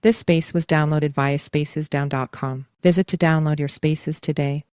This space was downloaded via spacesdown.com. Visit to download your spaces today.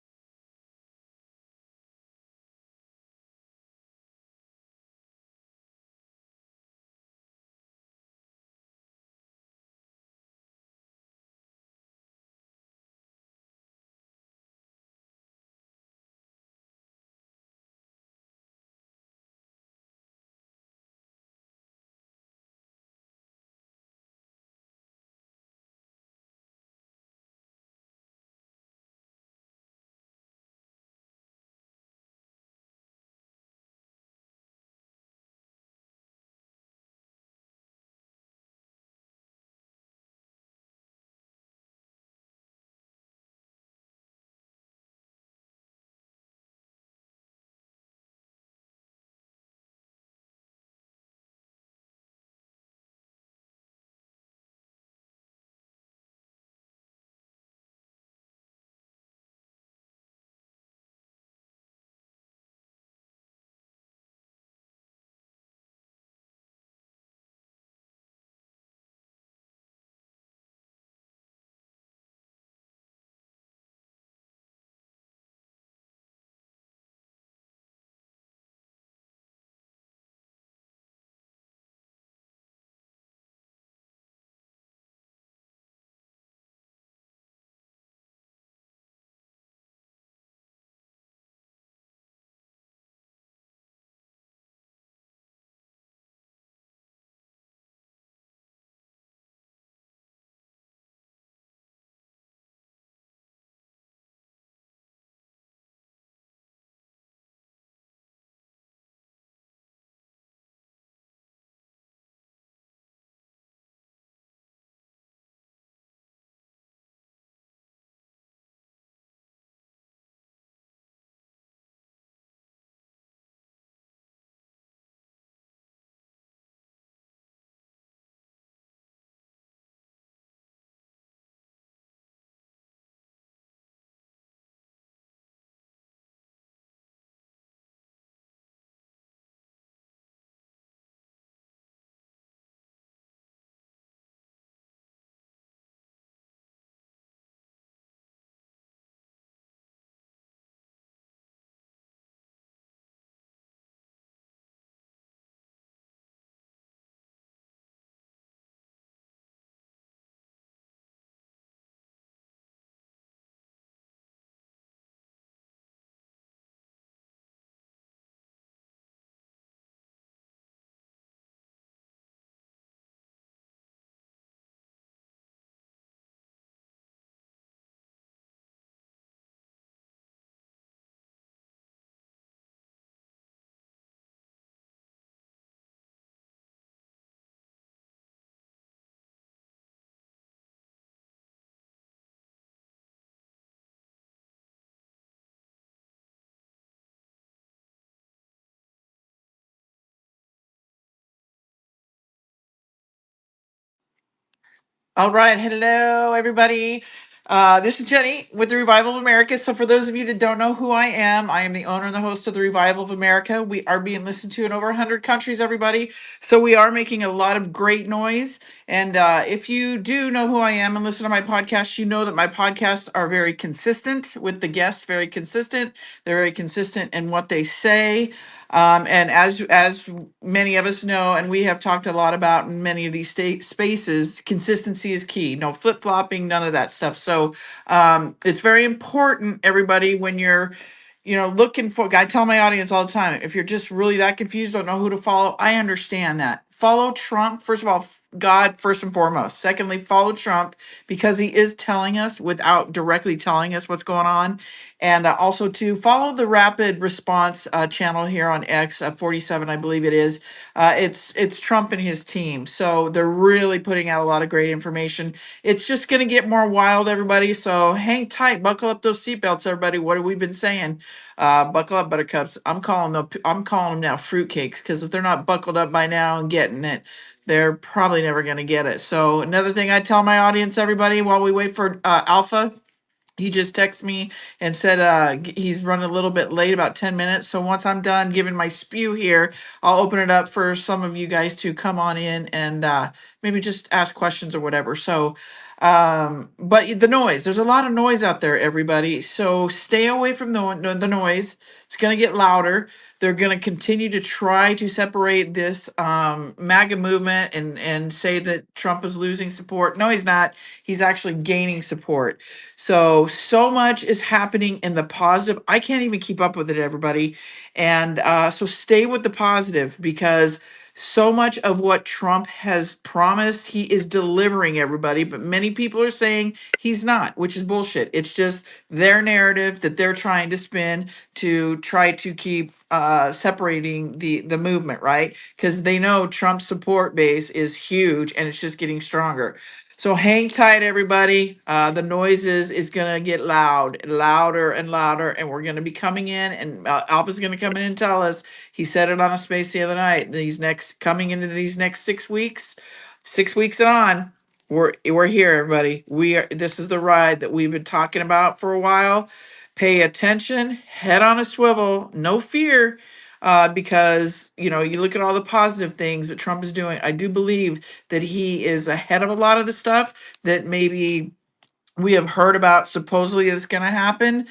All right. Hello, everybody. This is Jenny with the Revival of America. So, for those of you that don't know who I am the owner and the host of the Revival of America. We are being listened to in over 100 countries, everybody. So, we are making a lot of great noise. And if you do know who I am and listen to my podcast, you know that my podcasts are very consistent with the guests, very consistent. They're very consistent in what they say. And as many of us know, and we have talked a lot about in many of these state spaces, consistency is key. No flip flopping, none of that stuff. So it's very important, everybody, when you're looking for. I tell my audience all the time, if you're just really that confused, don't know who to follow, I understand that. Follow Trump. First of all, God first and foremost. Secondly, follow Trump because he is telling us without directly telling us what's going on. And also to follow the rapid response channel here on X, 47, I believe it is. It's Trump and his team. So they're really putting out a lot of great information. It's just going to get more wild, everybody. So hang tight, buckle up those seatbelts, everybody. What have we been saying? Buckle up, buttercups. I'm calling them now fruitcakes because if they're not buckled up by now and getting it, they're probably never going to get it. So another thing I tell my audience, everybody, while we wait for Alpha. He just texted me and said he's running a little bit late, about 10 minutes. So once I'm done giving my spew here, I'll open it up for some of you guys to come on in and maybe just ask questions or whatever. So, but the noise, there's a lot of noise out there, everybody. So stay away from the noise. It's going to get louder. They're going to continue to try to separate this MAGA movement and say that Trump is losing support. No, he's not. He's actually gaining support. So much is happening in the positive. I can't even keep up with it, everybody. And so stay with the positive, because so much of what Trump has promised, he is delivering, everybody. But many people are saying he's not, which is bullshit. It's just their narrative that they're trying to spin to try to keep separating the movement, right? Because they know Trump's support base is huge and it's just getting stronger. So hang tight, everybody. The noises is gonna get louder and louder, and we're gonna be coming in, and Alpha's gonna come in and tell us. He said it on a space the other night. Coming into these next 6 weeks, 6 weeks and on, we're here, everybody. We are. This is the ride that we've been talking about for a while. Pay attention, head on a swivel, no fear, because you look at all the positive things that Trump is doing. I do believe that he is ahead of a lot of the stuff that maybe we have heard about supposedly that's going to happen.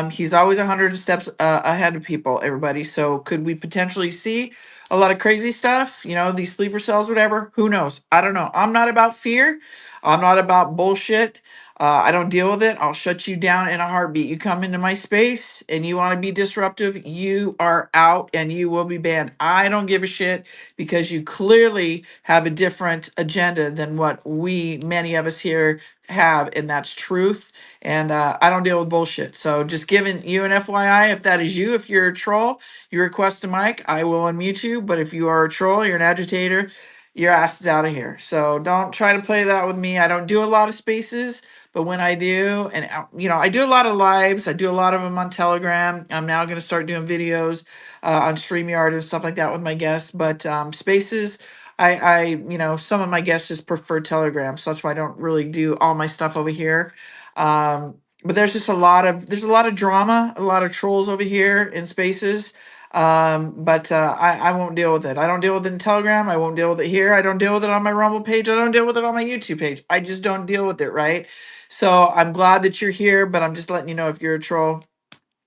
He's always 100 steps ahead of people, everybody. So could we potentially see a lot of crazy stuff? These sleeper cells, whatever. Who knows? I don't know. I'm not about fear. I'm not about bullshit. I don't deal with it. I'll shut you down in a heartbeat. You come into my space and you want to be disruptive, you are out and you will be banned. I don't give a shit, because you clearly have a different agenda than what many of us here have, and that's truth. And I don't deal with bullshit. So just giving you an FYI, if that is you, if you're a troll, you request a mic, I will unmute you. But if you are a troll, you're an agitator, your ass is out of here. So don't try to play that with me. I don't do a lot of spaces, but when I do, and I do a lot of lives. I do a lot of them on Telegram. I'm now going to start doing videos on StreamYard and stuff like that with my guests. But spaces, some of my guests just prefer Telegram, so that's why I don't really do all my stuff over here. But there's a lot of drama, a lot of trolls over here in spaces. But I won't deal with it. I don't deal with it in Telegram. I won't deal with it here. I don't deal with it on my Rumble page. I don't deal with it on my YouTube page. I just don't deal with it, right? So I'm glad that you're here, but I'm just letting you know, if you're a troll,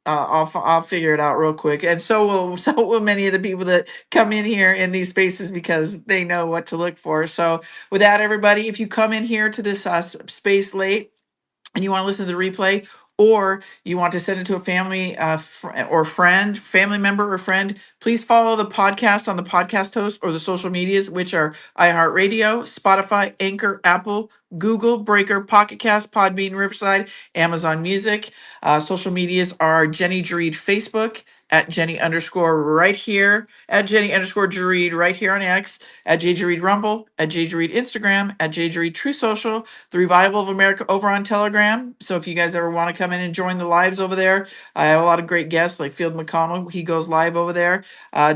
I'll figure it out real quick, and so will many of the people that come in here in these spaces, because they know what to look for. So with that, everybody, if you come in here to this space late and you want to listen to the replay, or you want to send it to a family or friend, family member or friend, please follow the podcast on the podcast host or the social medias, which are iHeartRadio, Spotify, Anchor, Apple, Google, Breaker, Pocket Cast, Podbean, Riverside, Amazon Music. Social medias are Jenny Dreed Facebook, at Jenny underscore right here, at Jenny underscore Dreed right here on X, at JJreed Rumble, at JJreed Instagram, at JJreed True Social, the Revival of America over on Telegram. So if you guys ever want to come in and join the lives over there, I have a lot of great guests like Field McConnell. He goes live over there.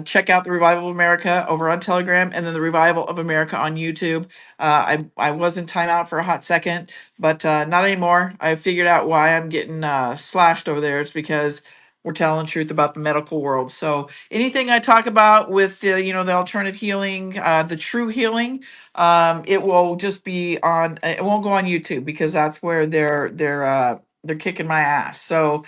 Check out the Revival of America over on Telegram, and then the Revival of America on YouTube. I was in timeout for a hot second, but not anymore. I figured out why I'm getting slashed over there. It's because we're telling the truth about the medical world. So anything I talk about with the alternative healing, the true healing, it will just be on. It won't go on YouTube, because that's where they're kicking my ass. So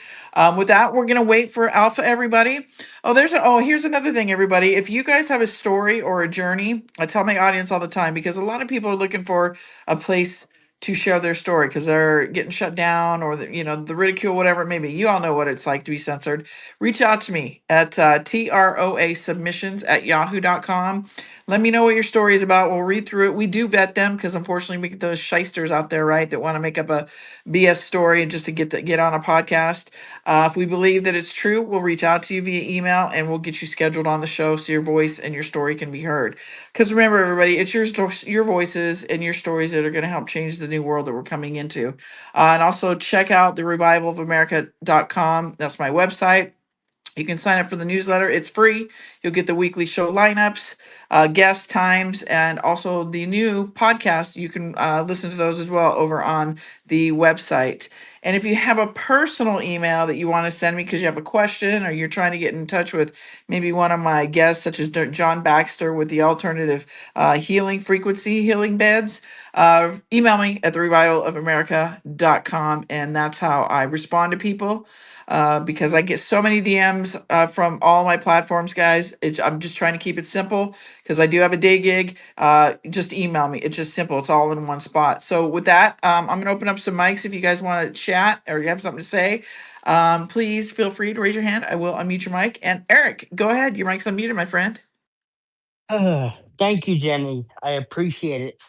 with that, we're gonna wait for Alpha, everybody. Here's another thing, everybody. If you guys have a story or a journey, I tell my audience all the time, because a lot of people are looking for a place to share their story because they're getting shut down, or the ridicule, whatever it may be. You all know what it's like to be censored. Reach out to me at troasubmissions@yahoo.com. Let me know what your story is about. We'll read through it. We do vet them, because unfortunately we get those shysters out there, right, that want to make up a BS story just to get on a podcast. If we believe that it's true, we'll reach out to you via email, and we'll get you scheduled on the show so your voice and your story can be heard. Because remember, everybody, it's your voices and your stories that are going to help change the new world that we're coming into. And also check out the therevivalofamerica.com. That's my website. You can sign up for the newsletter. It's free. You'll get the weekly show lineups. guest times, and also the new podcast. You can listen to those as well over on the website. And if you have a personal email that you want to send me because you have a question or you're trying to get in touch with maybe one of my guests, such as John Baxter with the alternative healing frequency healing beds, email me at therevivalofamerica.com. And that's how I respond to people because I get so many DMs from all my platforms, guys. I'm just trying to keep it simple because I do have a day gig. Just email me. It's just simple. It's all in one spot. So with that, I'm going to open up some mics if you guys want to chat or you have something to say. Please feel free to raise your hand. I will unmute your mic. And Eric, go ahead. Your mic's unmuted, my friend. Thank you, Jenny. I appreciate it.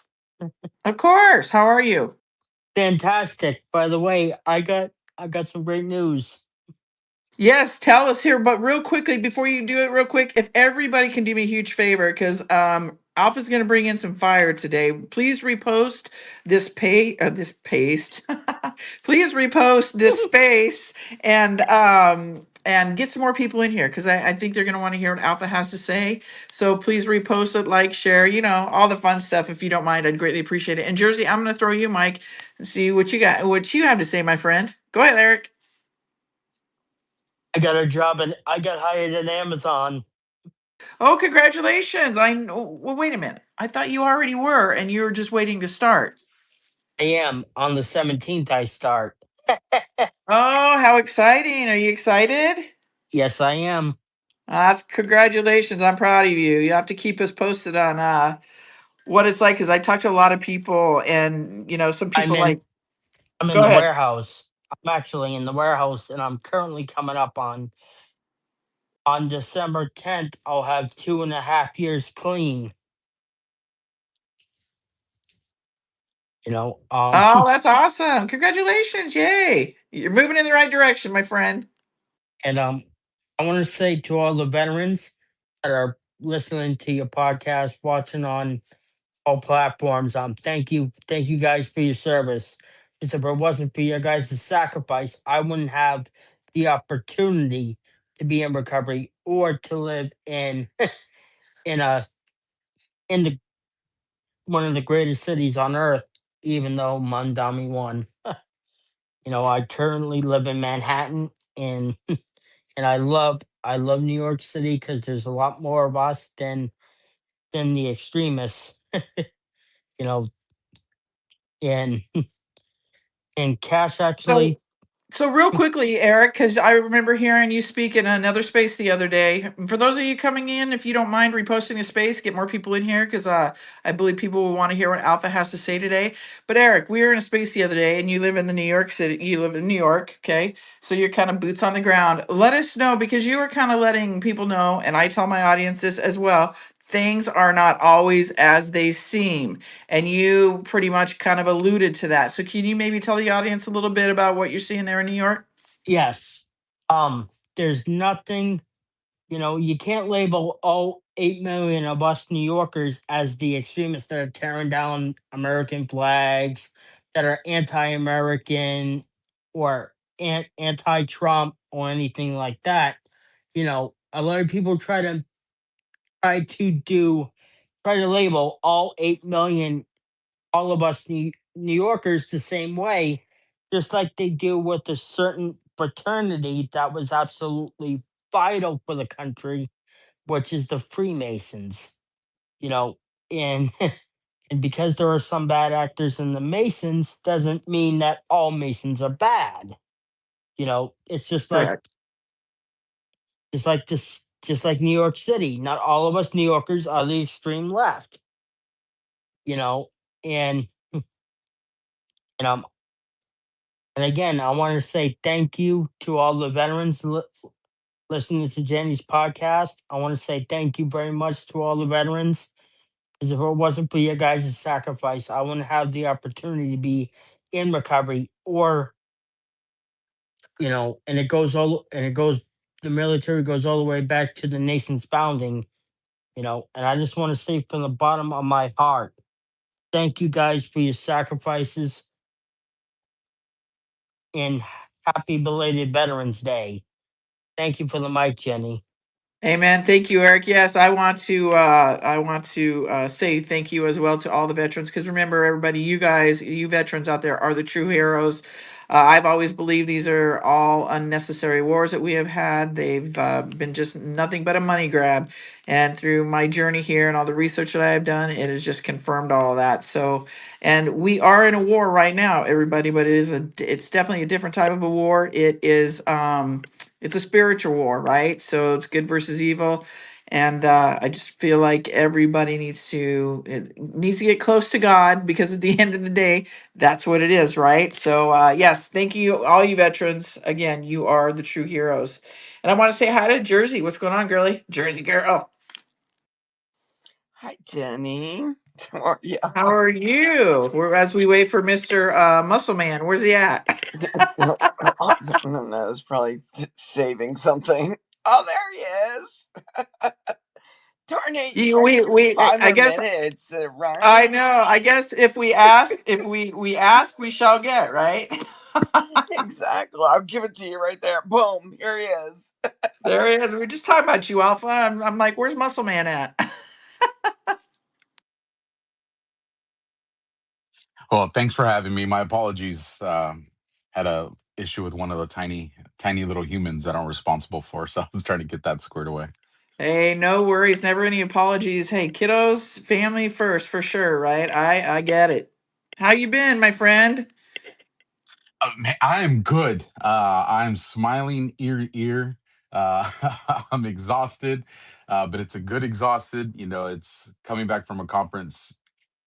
Of course. How are you? Fantastic. By the way, I got some great news. Yes, tell us here, but real quickly before you do it, real quick, if everybody can do me a huge favor, because Alpha's going to bring in some fire today. Please repost this paste. Please repost this space and get some more people in here because I think they're going to want to hear what Alpha has to say. So please repost it, like, share, all the fun stuff. If you don't mind, I'd greatly appreciate it. And Jersey, I'm going to throw you, Mike, and see what you have to say, my friend. Go ahead, Eric. I got a job and I got hired at Amazon. Oh, congratulations. I know. Well, wait a minute. I thought you already were and you were just waiting to start. I am on the 17th. I start. Oh, how exciting. Are you excited? Yes, I am. That's congratulations. I'm proud of you. You have to keep us posted on what it's like because I talked to a lot of people and some I'm people in. like I'm in go the ahead. warehouse. I'm actually in the warehouse, and I'm currently coming up on December 10th. I'll have 2.5 years clean. You know. Oh, that's awesome. Congratulations. Yay. You're moving in the right direction, my friend. And I want to say to all the veterans that are listening to your podcast, watching on all platforms, thank you guys for your service. Because if it wasn't for your guys' sacrifice, I wouldn't have the opportunity to be in recovery or to live in a in the one of the greatest cities on earth, even though Mondami won. I currently live in Manhattan, and and I love New York City because there's a lot more of us than the extremists. You know, and and Cash So actually. So real quickly, Eric, because I remember hearing you speak in another space the other day. For those of you coming in, if you don't mind reposting the space, get more people in here because I believe people will want to hear what Alpha has to say today. But Eric, we were in a space the other day, and you live in the New York City. You live in New York, okay? So you're kind of boots on the ground. Let us know because you were kind of letting people know, and I tell my audience this as well. Things are not always as they seem. And you pretty much kind of alluded to that. So can you maybe tell the audience a little bit about what you're seeing there in New York? Yes. There's nothing, you can't label all 8 million of us New Yorkers as the extremists that are tearing down American flags, that are anti American or anti Trump or anything like that. A lot of people try to label all 8 million, all of us New Yorkers, the same way, just like they do with a certain fraternity that was absolutely vital for the country, which is the Freemasons. You know, and and because there are some bad actors in the Masons, doesn't mean that all Masons are bad. It's Correct. just like New York City. Not all of us New Yorkers are the extreme left. You know, and and um and again, I want to say thank you to all the veterans listening to Jenny's podcast. I want to say thank you very much to all the veterans. Because if it wasn't for your guys' sacrifice, I wouldn't have the opportunity to be in recovery and the military goes all the way back to the nation's founding. And I just want to say from the bottom of my heart, thank you guys for your sacrifices, and happy belated Veterans Day. Thank you for the mic, Jenny. Amen. Thank you, Eric. Yes, I want to say thank you as well to all the veterans, because remember, everybody, you guys, you veterans out there, are the true heroes. I've always believed these are all unnecessary wars that we have had. They've been just nothing but a money grab. And through my journey here and all the research that I have done, it has just confirmed all of that. So, and we are in a war right now, everybody, but it's definitely a different type of a war. It's a spiritual war, right? So it's good versus evil. And I just feel like everybody needs to get close to God, because at the end of the day, that's what it is, right? So yes, thank you, all you veterans. Again, you are the true heroes. And I want to say hi to Jersey. What's going on, girly? Jersey girl. Hi, Jenny. How are you? How are you? As we wait for Mr. Muscle Man, where's he at? No, no, it's probably saving something. Oh, there he is. Darn it! You, we, Five I more guess minutes, right? I know. I guess if we ask, if we ask, we shall get, right? Exactly. I'll give it to you right there. Boom. Here he is. There he is. We were just talking about you, Alpha. I'm like, where's Muscle Man at? Well, thanks for having me. My apologies. Had a issue with one of the tiny little humans that I'm responsible for, so I was trying to get that squared away. Hey, no worries. Never any apologies. Hey, kiddos, family first for sure, right? I get it. How you been, my friend? Man, I am good. I'm smiling ear to ear. Uh, I'm exhausted, but it's a good exhausted. It's coming back from a conference.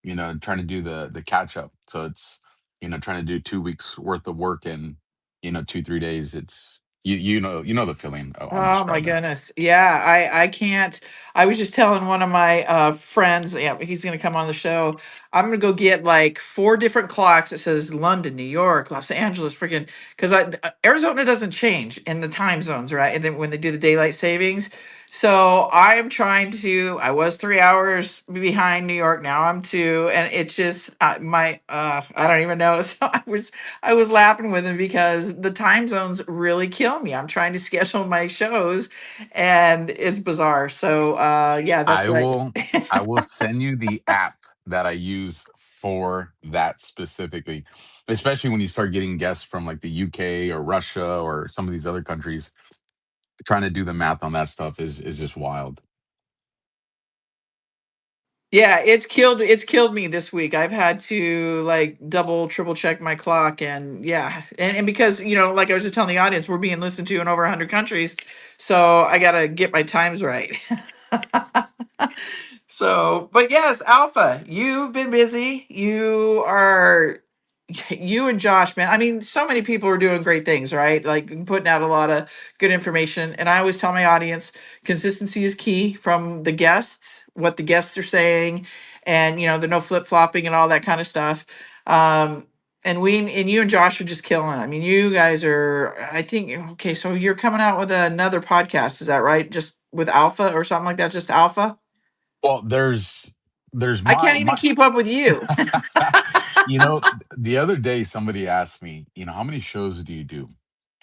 Trying to do the catch up. So it's trying to do 2 weeks worth of work in 2-3 days. It's you know the feeling I'm Oh my describing. goodness. Yeah, I can't. I was just telling one of my friends, yeah, he's gonna come on the show. I'm gonna go get like 4 different clocks that says London, New York, Los Angeles, freaking, because Arizona doesn't change in the time zones, right? And then when they do the daylight savings. So I am trying to, I was 3 hours behind New York, now I'm two, and it's just I don't even know. So I was laughing with him because the time zones really kill me. I'm trying to schedule my shows and it's bizarre. So yeah, that's I right. will I will send you the app that I use for that specifically, especially when you start getting guests from like the UK or Russia or some of these other countries. Trying to do the math on that stuff is just wild. Yeah, it's killed me this week. I've had to like double, triple check my clock, and yeah. And because, like I was just telling the audience, we're being listened to in over 100 countries. So I gotta get my times right. So, but yes, Alpha, you've been busy. You and Josh, man. I mean, so many people are doing great things, right? Like putting out a lot of good information. And I always tell my audience, consistency is key from the guests, what the guests are saying, and the no flip flopping and all that kind of stuff. Um, and you and Josh are just killing it. I mean, you guys are. I think okay. So you're coming out with another podcast, is that right? Just with Alpha or something like that? Just Alpha? Well, there's I my can't even my keep up with you. the other day somebody asked me, how many shows do you do?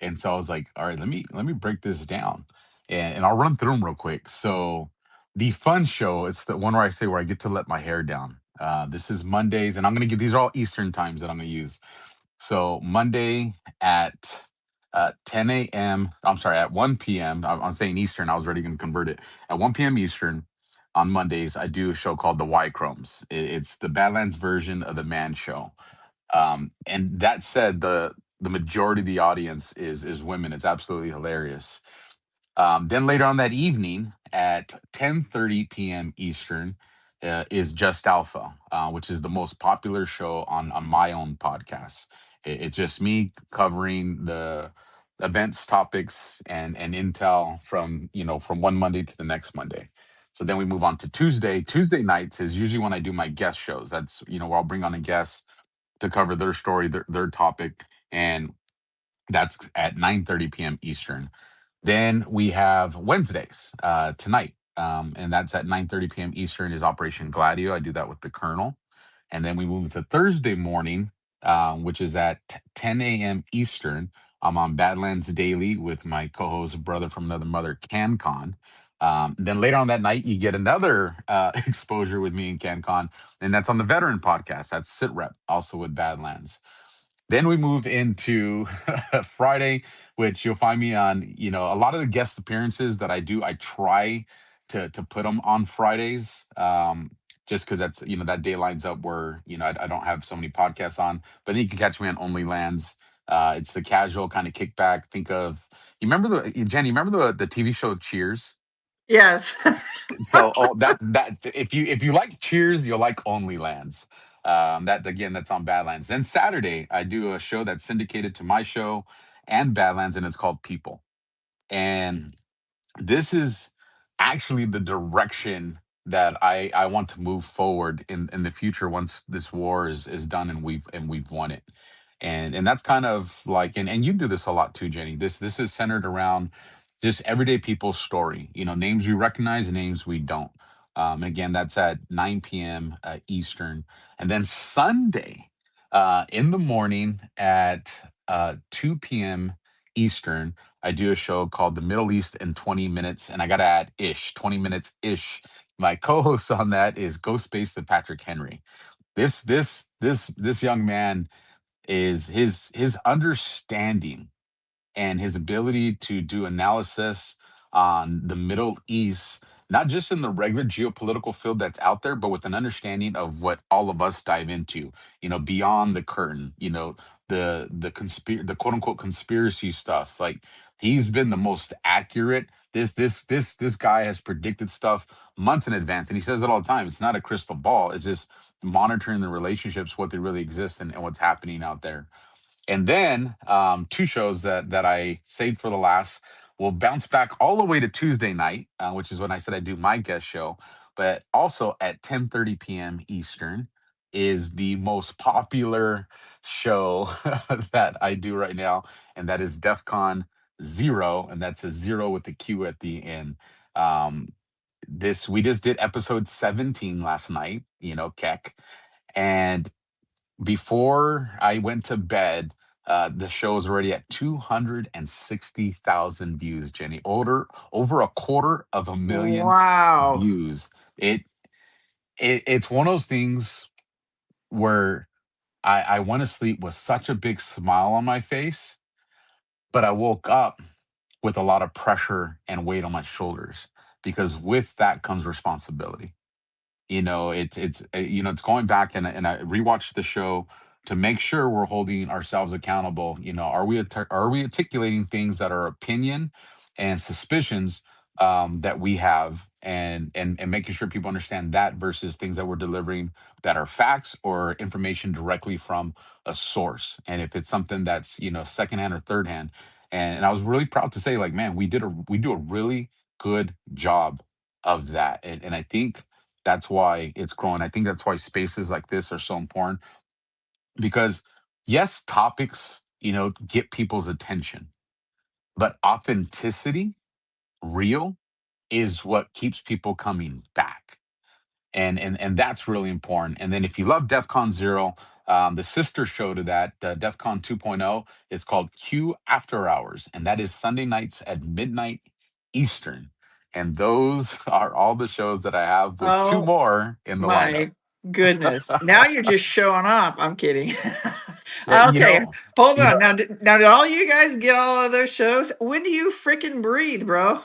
And so I was like, all right, let me break this down, and I'll run through them real quick. So the fun show, it's the one where I get to let my hair down. This is Mondays, and I'm gonna get these are all Eastern times that I'm gonna use. So Monday at 10 a.m. I'm sorry, at 1 p.m. I'm saying Eastern. I was already going to convert it. At 1 p.m. Eastern on Mondays, I do a show called The Y Chromes. It's the Badlands version of the Man Show. And that said, the majority of the audience is women. It's absolutely hilarious. Then later on that evening at 10:30 p.m. Eastern is Just Alpha, which is the most popular show on my own podcast. It's just me covering the events, topics, and intel from one Monday to the next Monday. So then we move on to Tuesday. Tuesday nights is usually when I do my guest shows. That's where I'll bring on a guest to cover their story, their topic, and that's at 9:30 p.m. Eastern. Then we have Wednesdays tonight, and that's at 9:30 p.m. Eastern is Operation Gladio. I do that with the Colonel. And then we move to Thursday morning, which is at 10 a.m. Eastern. I'm on Badlands Daily with my co-host, brother from another mother, CanCon. Then later on that night, you get another exposure with me and CanCon, and that's on the Veteran podcast. That's Sit Rep, also with Badlands. Then we move into Friday, which you'll find me on. A lot of the guest appearances that I do, I try to put them on Fridays, just because that's that day lines up where I don't have so many podcasts on. But then you can catch me on Only Lands. It's the casual kind of kickback. Think of you remember Jenny? Remember the TV show Cheers? Yes. So that if you like Cheers, you'll like Only Lands. That again, that's on Badlands. Then Saturday, I do a show that's syndicated to my show and Badlands, and it's called People. And this is actually the direction that I want to move forward in the future once this war is done and we've won it. And that's kind of like and you do this a lot too, Jenny. This is centered around just everyday people's story. Names we recognize and names we don't. And again, that's at 9 p.m. Eastern. And then Sunday in the morning at 2 p.m. Eastern, I do a show called The Middle East in 20 Minutes, and I got to add 20 minutes ish. My co-host on that is Ghost Space the Patrick Henry. This young man is his understanding and his ability to do analysis on the Middle East, not just in the regular geopolitical field that's out there, but with an understanding of what all of us dive into, beyond the curtain, the quote unquote conspiracy stuff. Like he's been the most accurate. This guy has predicted stuff months in advance, and he says it all the time. It's not a crystal ball. It's just monitoring the relationships, what they really exist, and what's happening out there. And then two shows that I saved for the last will bounce back all the way to Tuesday night, which is when I said I do my guest show. But also at 10:30 p.m. Eastern is the most popular show that I do right now, and that is DEF CON Zero, and that's a zero with the Q at the end. Um, this we just did episode 17 last night, Keck, and before I went to bed, the show is already at 260,000 views, Jenny. Over a quarter of a million Wow. views. It's one of those things where I went to sleep with such a big smile on my face, but I woke up with a lot of pressure and weight on my shoulders because with that comes responsibility. It's going back and I rewatched the show to make sure we're holding ourselves accountable. Are we articulating things that are opinion and suspicions that we have, and making sure people understand that versus things that we're delivering that are facts or information directly from a source. And if it's something that's secondhand or third hand, and I was really proud to say, like, man, we do a really good job of that. And I think that's why it's growing. I think that's why spaces like this are so important because, yes, topics, get people's attention, but authenticity, real, is what keeps people coming back. And that's really important. And then if you love DEF CON Zero, the sister show to that, DEF CON 2.0, is called Q After Hours, and that is Sunday nights at midnight Eastern. And those are all the shows that I have with two Oh more in the lineup. my goodness. Now you're just showing up. I'm kidding. Yeah, Okay, hold you know. on. Now, did all you guys get all of those shows? When do you freaking breathe, bro?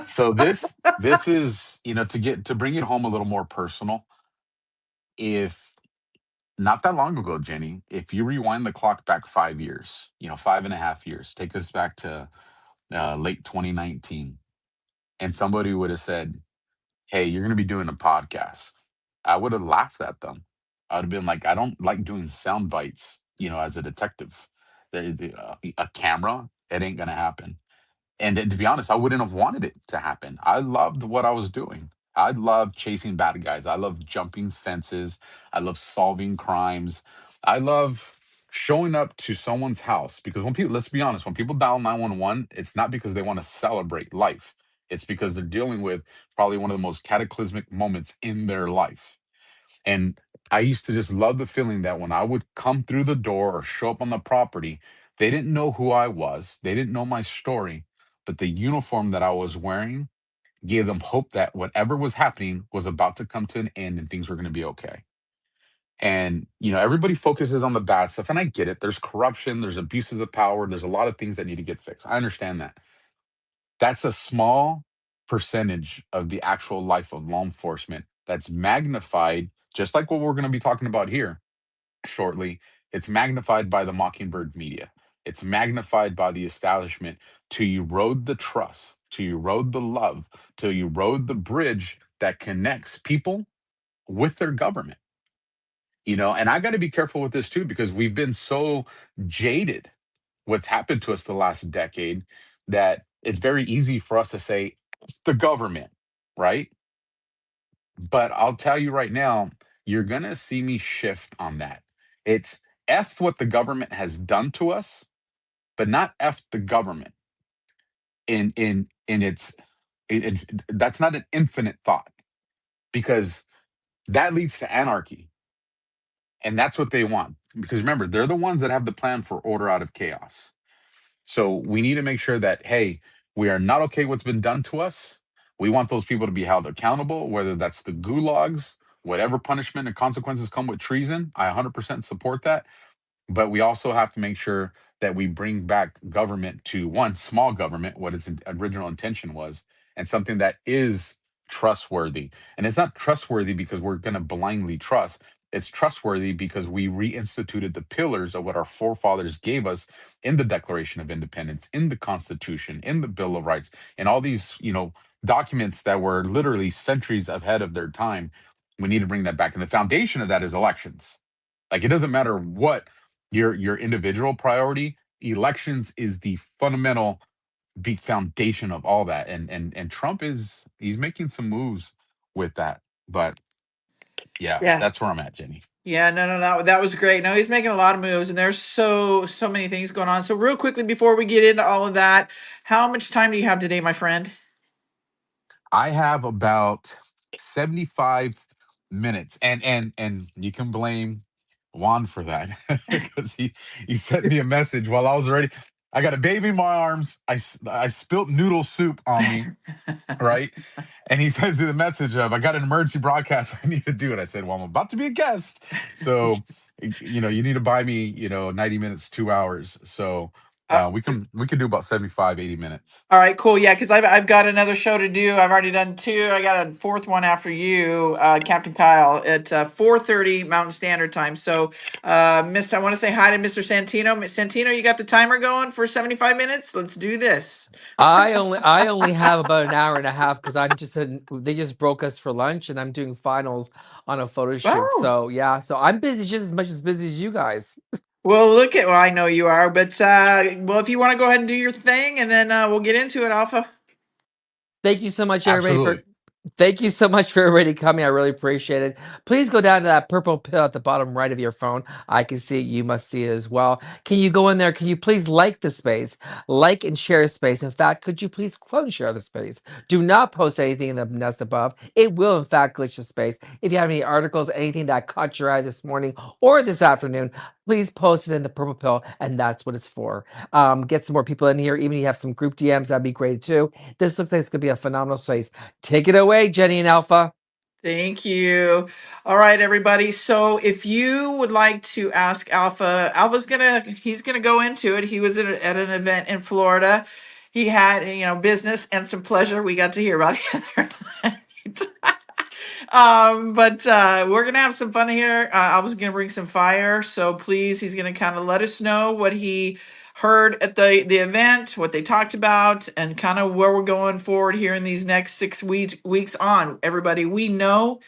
So this is to bring it home a little more personal. If not that long ago, Jenny, if you rewind the clock back 5 years, 5.5 years, take us back to late 2019, and somebody would have said, "Hey, you're going to be doing a podcast," I would have laughed at them. I would have been like, "I don't like doing sound bites, as a detective. A camera, it ain't going to happen." And to be honest, I wouldn't have wanted it to happen. I loved what I was doing. I love chasing bad guys. I love jumping fences. I love solving crimes. I love showing up to someone's house because let's be honest, when people dial 911, it's not because they want to celebrate life. It's because they're dealing with probably one of the most cataclysmic moments in their life. And I used to just love the feeling that when I would come through the door or show up on the property, they didn't know who I was, they didn't know my story, but the uniform that I was wearing gave them hope that whatever was happening was about to come to an end and things were going to be okay. And, everybody focuses on the bad stuff. And I get it. There's corruption, there's abuses of power, there's a lot of things that need to get fixed. I understand that. That's a small percentage of the actual life of law enforcement that's magnified, just like what we're going to be talking about here shortly. It's magnified by the mockingbird media. It's magnified by the establishment to erode the trust, to erode the love, to erode the bridge that connects people with their government. And I got to be careful with this too, because we've been so jaded what's happened to us the last decade that it's very easy for us to say it's the government, right? But I'll tell you right now, you're going to see me shift on that. It's F what the government has done to us, but not F the government. In its that's not an infinite thought, because that leads to anarchy. And that's what they want. Because remember, they're the ones that have the plan for order out of chaos. So we need to make sure that, hey, we are not okay what's been done to us. We want those people to be held accountable, whether that's the gulags, whatever punishment and consequences come with treason. I 100% support that. But we also have to make sure that we bring back government to, one, small government, what its original intention was, and something that is trustworthy. And it's not trustworthy because we're going to blindly trust. It's trustworthy because we reinstituted the pillars of what our forefathers gave us in the Declaration of Independence, in the Constitution, in the Bill of Rights, and all these, documents that were literally centuries ahead of their time. We need to bring that back. And the foundation of that is elections. Like, it doesn't matter what your individual priority, elections is the fundamental big foundation of all that. And Trump he's making some moves with that. But yeah, Yeah. that's where I'm at, Jenny. Yeah, no, that was great. No, he's making a lot of moves, and there's so many things going on. So real quickly before we get into all of that, how much time do you have today, my friend? I have about 75 minutes, and you can blame Juan for that because he sent me a message while I was ready. I got a baby in my arms. I spilt noodle soup on me, right? And he sends me the message of, I got an emergency broadcast I need to do it. I said, well, I'm about to be a guest. So, you need to buy me, 90 minutes, 2 hours. So Uh, we can do about 75, 80 minutes. all right, cool. Yeah, because I've got another show to do. I've already done two. I got a fourth one after you, Captain Kyle, at 4:30 Mountain Standard Time. So, I want to say hi to Mr. Santino. Santino, you got the timer going for 75 minutes? Let's do this. I only have about an hour and a half because they just broke us for lunch and I'm doing finals on a photo shoot. Oh. So yeah, so I'm busy, just as much as busy as you guys. Well, I know you are, but well, if you want to go ahead and do your thing, and then we'll get into it, Alpha. Thank you so much, everybody, Absolutely. Thank you so much for everybody coming. I really appreciate it. Please go down to that purple pill at the bottom right of your phone. I can see it. You must see it as well. Can you go in there? Can you please like the space? Like and share space. In fact, could you please quote and share the space? Do not post anything in the nest above. It will, in fact, glitch the space. If you have any articles, anything that caught your eye this morning or this afternoon, please post it in the purple pill, and that's what it's for. Get some more people in here. Even if you have some group DMs, that'd be great too. This looks like it's going to be a phenomenal space. Take it away, Jenny and Alpha. Thank you. All right, everybody. So if you would like to ask Alpha, he's gonna go into it. He was at an event in Florida. He had, business and some pleasure we got to hear about the other night. But we're gonna have some fun here. I was gonna bring some fire, so please, he's gonna kind of let us know what he heard at the event, what they talked about, and kind of where we're going forward here in these next 6 weeks on. Everybody, we know.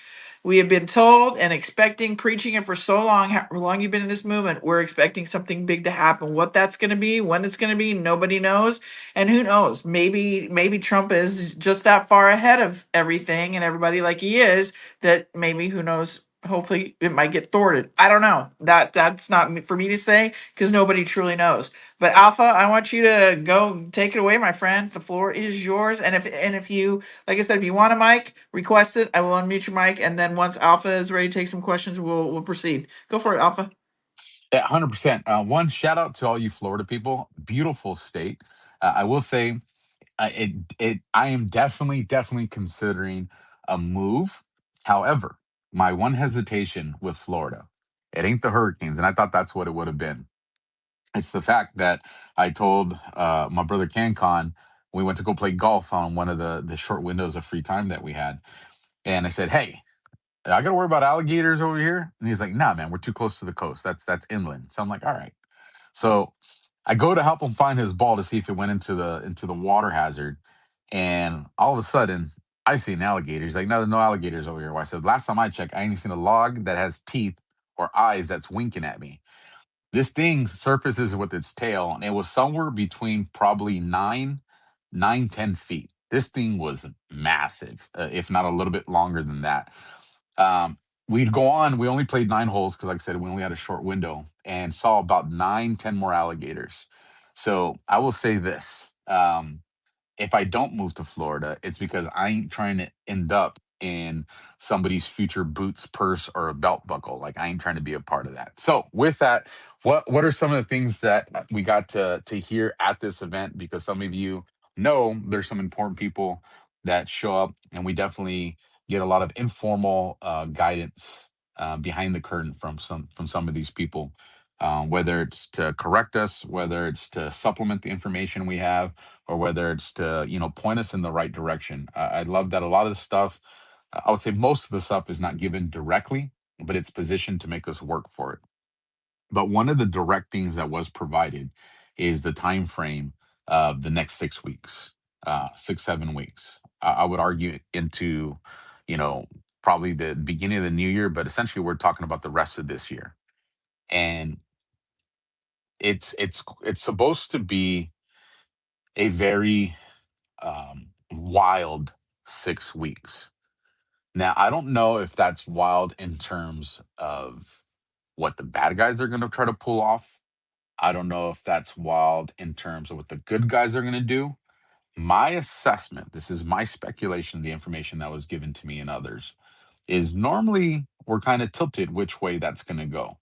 We have been told and expecting, preaching it for so long, how long you've been in this movement. We're expecting something big to happen. What that's going to be, when it's going to be, nobody knows. And who knows? Maybe Trump is just that far ahead of everything and everybody like he is, that maybe, who knows, hopefully it might get thwarted. I don't know. That's not for me to say because nobody truly knows. But Alpha, I want you to go take it away, my friend. The floor is yours. And if you, like I said, if you want a mic, request it. I will unmute your mic, and then once Alpha is ready to take some questions, we'll proceed. Go for it, Alpha. Yeah, 100%. One shout out to all you Florida people. Beautiful state. I will say, I am definitely considering a move. However, my one hesitation with Florida, it ain't the hurricanes, and I thought that's what it would have been. It's the fact that I told my brother CanCon, we went to go play golf on one of the short windows of free time that we had, and I said, "Hey, I got to worry about alligators over here," and he's like, "Nah, man, we're too close to the coast. That's inland." So I'm like, "All right." So I go to help him find his ball to see if it went into the water hazard, and all of a sudden I see an alligator. He's like, "No, there's no alligators over here." Well, I said, "Last time I checked, I ain't seen a log that has teeth or eyes that's winking at me." This thing surfaces with its tail, and it was somewhere between probably 10 feet. This thing was massive, if not a little bit longer than that. Um, we'd go on. We only played 9 holes because, like I said, we only had a short window, and saw about 9, 10 more alligators. So I will say this: if I don't move to Florida, it's because I ain't trying to end up in somebody's future boots, purse, or a belt buckle. Like, I ain't trying to be a part of that. So with that, what are some of the things that we got to hear at this event? Because some of you know there's some important people that show up, and we definitely get a lot of informal guidance behind the curtain from some of these people. Whether it's to correct us, whether it's to supplement the information we have, or whether it's to point us in the right direction. I love that a lot of the stuff, I would say most of the stuff, is not given directly, but it's positioned to make us work for it. But one of the direct things that was provided is the time frame of the next 6 weeks, 6 7 weeks. I would argue into probably the beginning of the new year, but essentially we're talking about the rest of this year. And it's supposed to be a very wild 6 weeks. Now, I don't know if that's wild in terms of what the bad guys are going to try to pull off. I don't know if that's wild in terms of what the good guys are going to do. My assessment, this is my speculation, the information that was given to me and others, is normally we're kind of tilted which way that's going to go.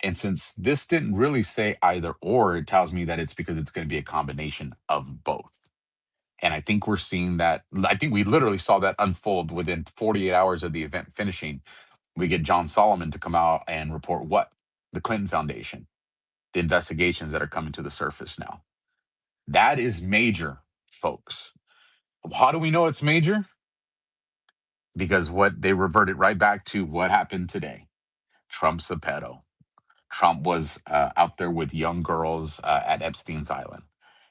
And since this didn't really say either or, it tells me that it's because it's going to be a combination of both. And I think we're seeing that. I think we literally saw that unfold within 48 hours of the event finishing. We get John Solomon to come out and report what? The Clinton Foundation, the investigations that are coming to the surface now. That is major, folks. How do we know it's major? Because what they reverted right back to what happened today. Trump's a pedo. Trump was out there with young girls at Epstein's Island.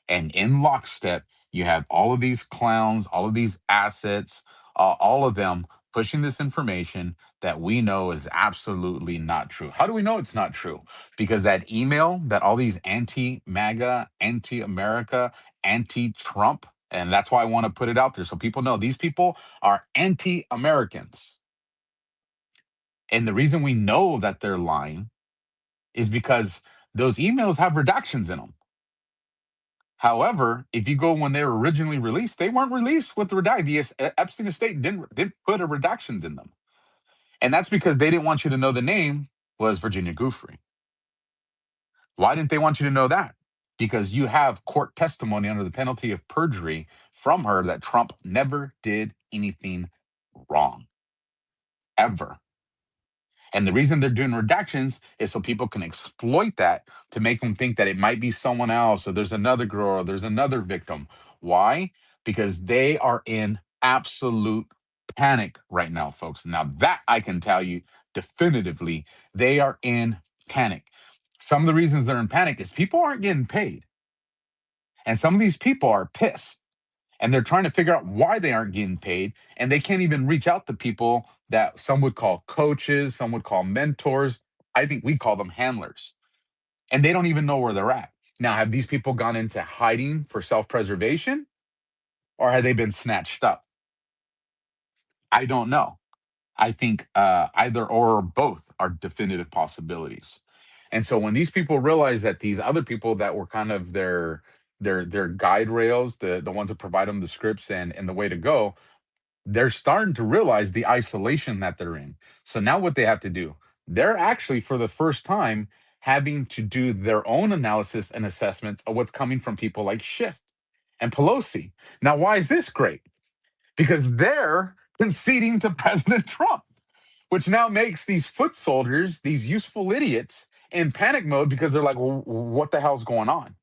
And in lockstep, you have all of these clowns, all of these assets, all of them pushing this information that we know is absolutely not true. How do we know it's not true? Because that email that all these anti-MAGA, anti-America, anti-Trump, and that's why I want to put it out there so people know these people are anti-Americans. And the reason we know that they're lying is because those emails have redactions in them. However, if you go when they were originally released, they weren't released with the redact. The Epstein estate didn't put a redactions in them, and that's because they didn't want you to know the name was Virginia Giuffre. Why didn't they want you to know that? Because you have court testimony under the penalty of perjury from her that Trump never did anything wrong, ever. And the reason they're doing redactions is so people can exploit that to make them think that it might be someone else, or there's another girl, or there's another victim. Why? Because they are in absolute panic right now, folks. Now, that I can tell you definitively, they are in panic. Some of the reasons they're in panic is people aren't getting paid. And some of these people are pissed, and they're trying to figure out why they aren't getting paid, and they can't even reach out to people that some would call coaches, some would call mentors. I think we call them handlers, and they don't even know where they're at. Now, have these people gone into hiding for self-preservation, or have they been snatched up? I don't know. I think either or both are definitive possibilities. And so when these people realize that these other people that were kind of their guide rails, the ones that provide them the scripts and the way to go, they're starting to realize the isolation that they're in. So now what they have to do, they're actually for the first time having to do their own analysis and assessments of what's coming from people like Schiff. and Pelosi. Now, why is this great? Because they're conceding to President Trump, which now makes these foot soldiers, these useful idiots, in panic mode because they're like, well, what the hell's going on?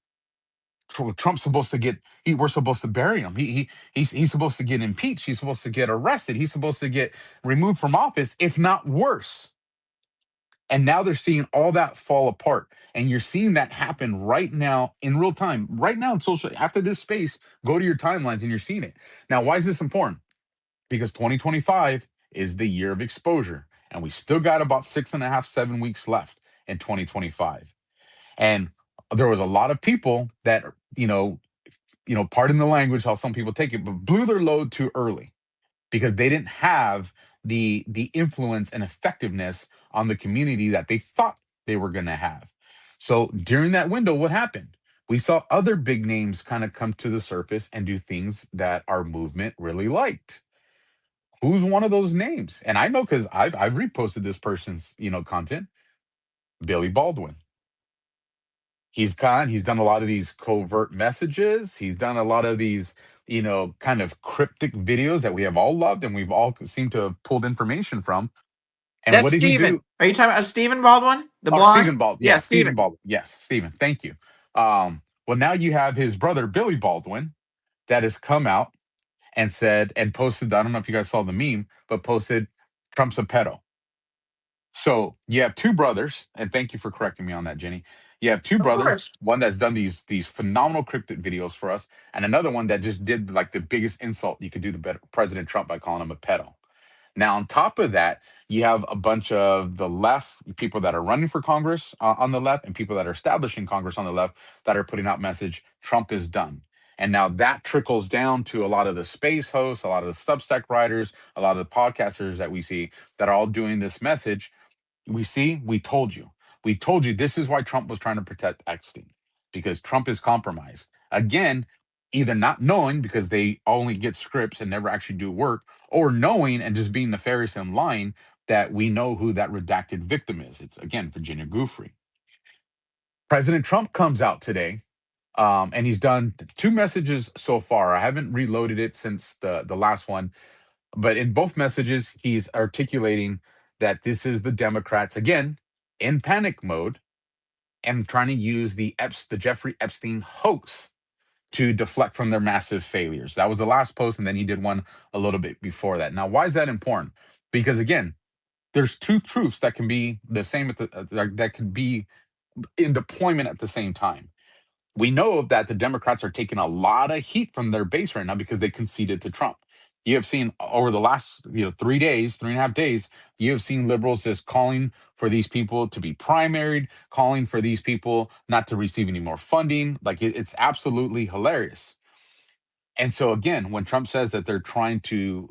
Trump's supposed to get, we're supposed to bury him. He's supposed to get impeached. He's supposed to get arrested. He's supposed to get removed from office, if not worse. And now they're seeing all that fall apart. And you're seeing that happen right now in real time. Right now in social, after this space, go to your timelines and you're seeing it. Now, why is this important? Because 2025 is the year of exposure. And we still got about 6.5, 7 weeks left in 2025. And there was a lot of people that, pardon the language, how some people take it, but blew their load too early because they didn't have the influence and effectiveness on the community that they thought they were going to have. So during that window, what happened? We saw other big names kind of come to the surface and do things that our movement really liked. Who's one of those names? And I know because I've reposted this person's content. Billy Baldwin. He's done a lot of these covert messages. He's done a lot of these kind of cryptic videos that we have all loved and we've all seemed to have pulled information from. And That's what did he Stephen. do? Are you talking about Stephen Baldwin? The Oh, blonde? Stephen Baldwin. Yeah, Yeah, Stephen Stephen. Baldwin. Yes, Stephen. Thank you. Well, now you have his brother, Billy Baldwin, that has come out and said and posted, I don't know if you guys saw the meme, but posted Trump's a pedo. So you have two brothers, and thank you for correcting me on that, Jenny. You have two Of brothers, course. one that's done these phenomenal cryptic videos for us, and another one that just did like the biggest insult you could do to President Trump by calling him a pedo. Now, on top of that, you have a bunch of the left, people that are running for Congress on the left, and people that are establishing Congress on the left that are putting out message, Trump is done. And now that trickles down to a lot of the space hosts, a lot of the Substack writers, a lot of the podcasters that we see that are all doing this message. We told you. We told you this is why Trump was trying to protect Epstein, because Trump is compromised. Again, either not knowing because they only get scripts and never actually do work, or knowing and just being nefarious and lying that we know who that redacted victim is. It's, again, Virginia Giuffre. President Trump comes out today, and he's done 2 messages so far. I haven't reloaded it since the last one, but in both messages, he's articulating that this is the Democrats, again, in panic mode and trying to use the Jeffrey Epstein hoax to deflect from their massive failures. That was the last post, and then he did one a little bit before that. Now, why is that important? Because, again, there's 2 truths that can be the same, that can be in deployment at the same time. We know that the Democrats are taking a lot of heat from their base right now because they conceded to Trump. You have seen over the last 3 days, 3.5 days, you have seen liberals just calling for these people to be primaried, calling for these people not to receive any more funding. Like it's absolutely hilarious. And so again, when Trump says that they're trying to,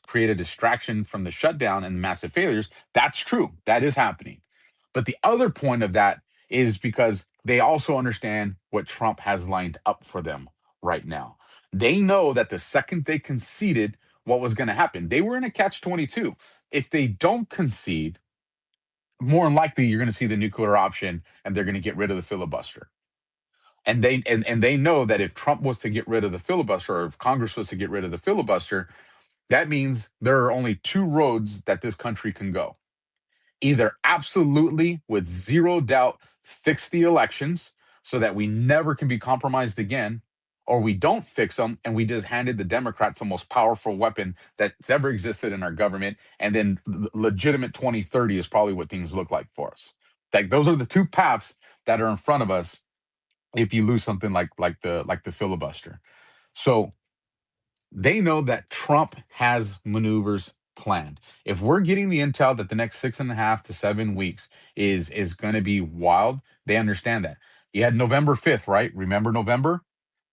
create a distraction from the shutdown and massive failures, that's true. That is happening. But the other point of that is because they also understand what Trump has lined up for them right now. They know that the second they conceded, what was going to happen. They were in a catch-22. If they don't concede, more than likely you're going to see the nuclear option and they're going to get rid of the filibuster. And they know that if Trump was to get rid of the filibuster, or if Congress was to get rid of the filibuster, that means there are only 2 roads that this country can go. Either absolutely, with zero doubt, fix the elections so that we never can be compromised again, or we don't fix them and we just handed the Democrats the most powerful weapon that's ever existed in our government, and then legitimate 2030 is probably what things look like for us. Like those are the 2 paths that are in front of us if you lose something like the filibuster. So they know that Trump has maneuvers planned. If we're getting the intel that the next 6.5 to 7 weeks is going to be wild, they understand that. You had November 5th, right? Remember November?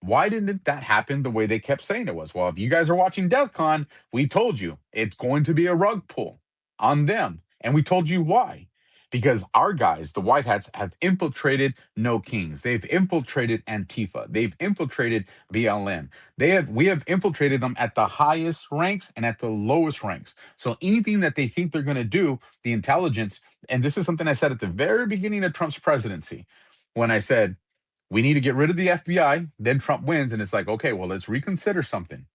Why didn't that happen the way they kept saying it was? Well, if you guys are watching DEFCON, we told you it's going to be a rug pull on them. And we told you why. Because our guys, the White Hats, have infiltrated No Kings. They've infiltrated Antifa. They've infiltrated BLM. We have infiltrated them at the highest ranks and at the lowest ranks. So anything that they think they're going to do, the intelligence, and this is something I said at the very beginning of Trump's presidency, when I said, We need to get rid of the FBI. Then Trump wins, and it's like, okay, well, let's reconsider something.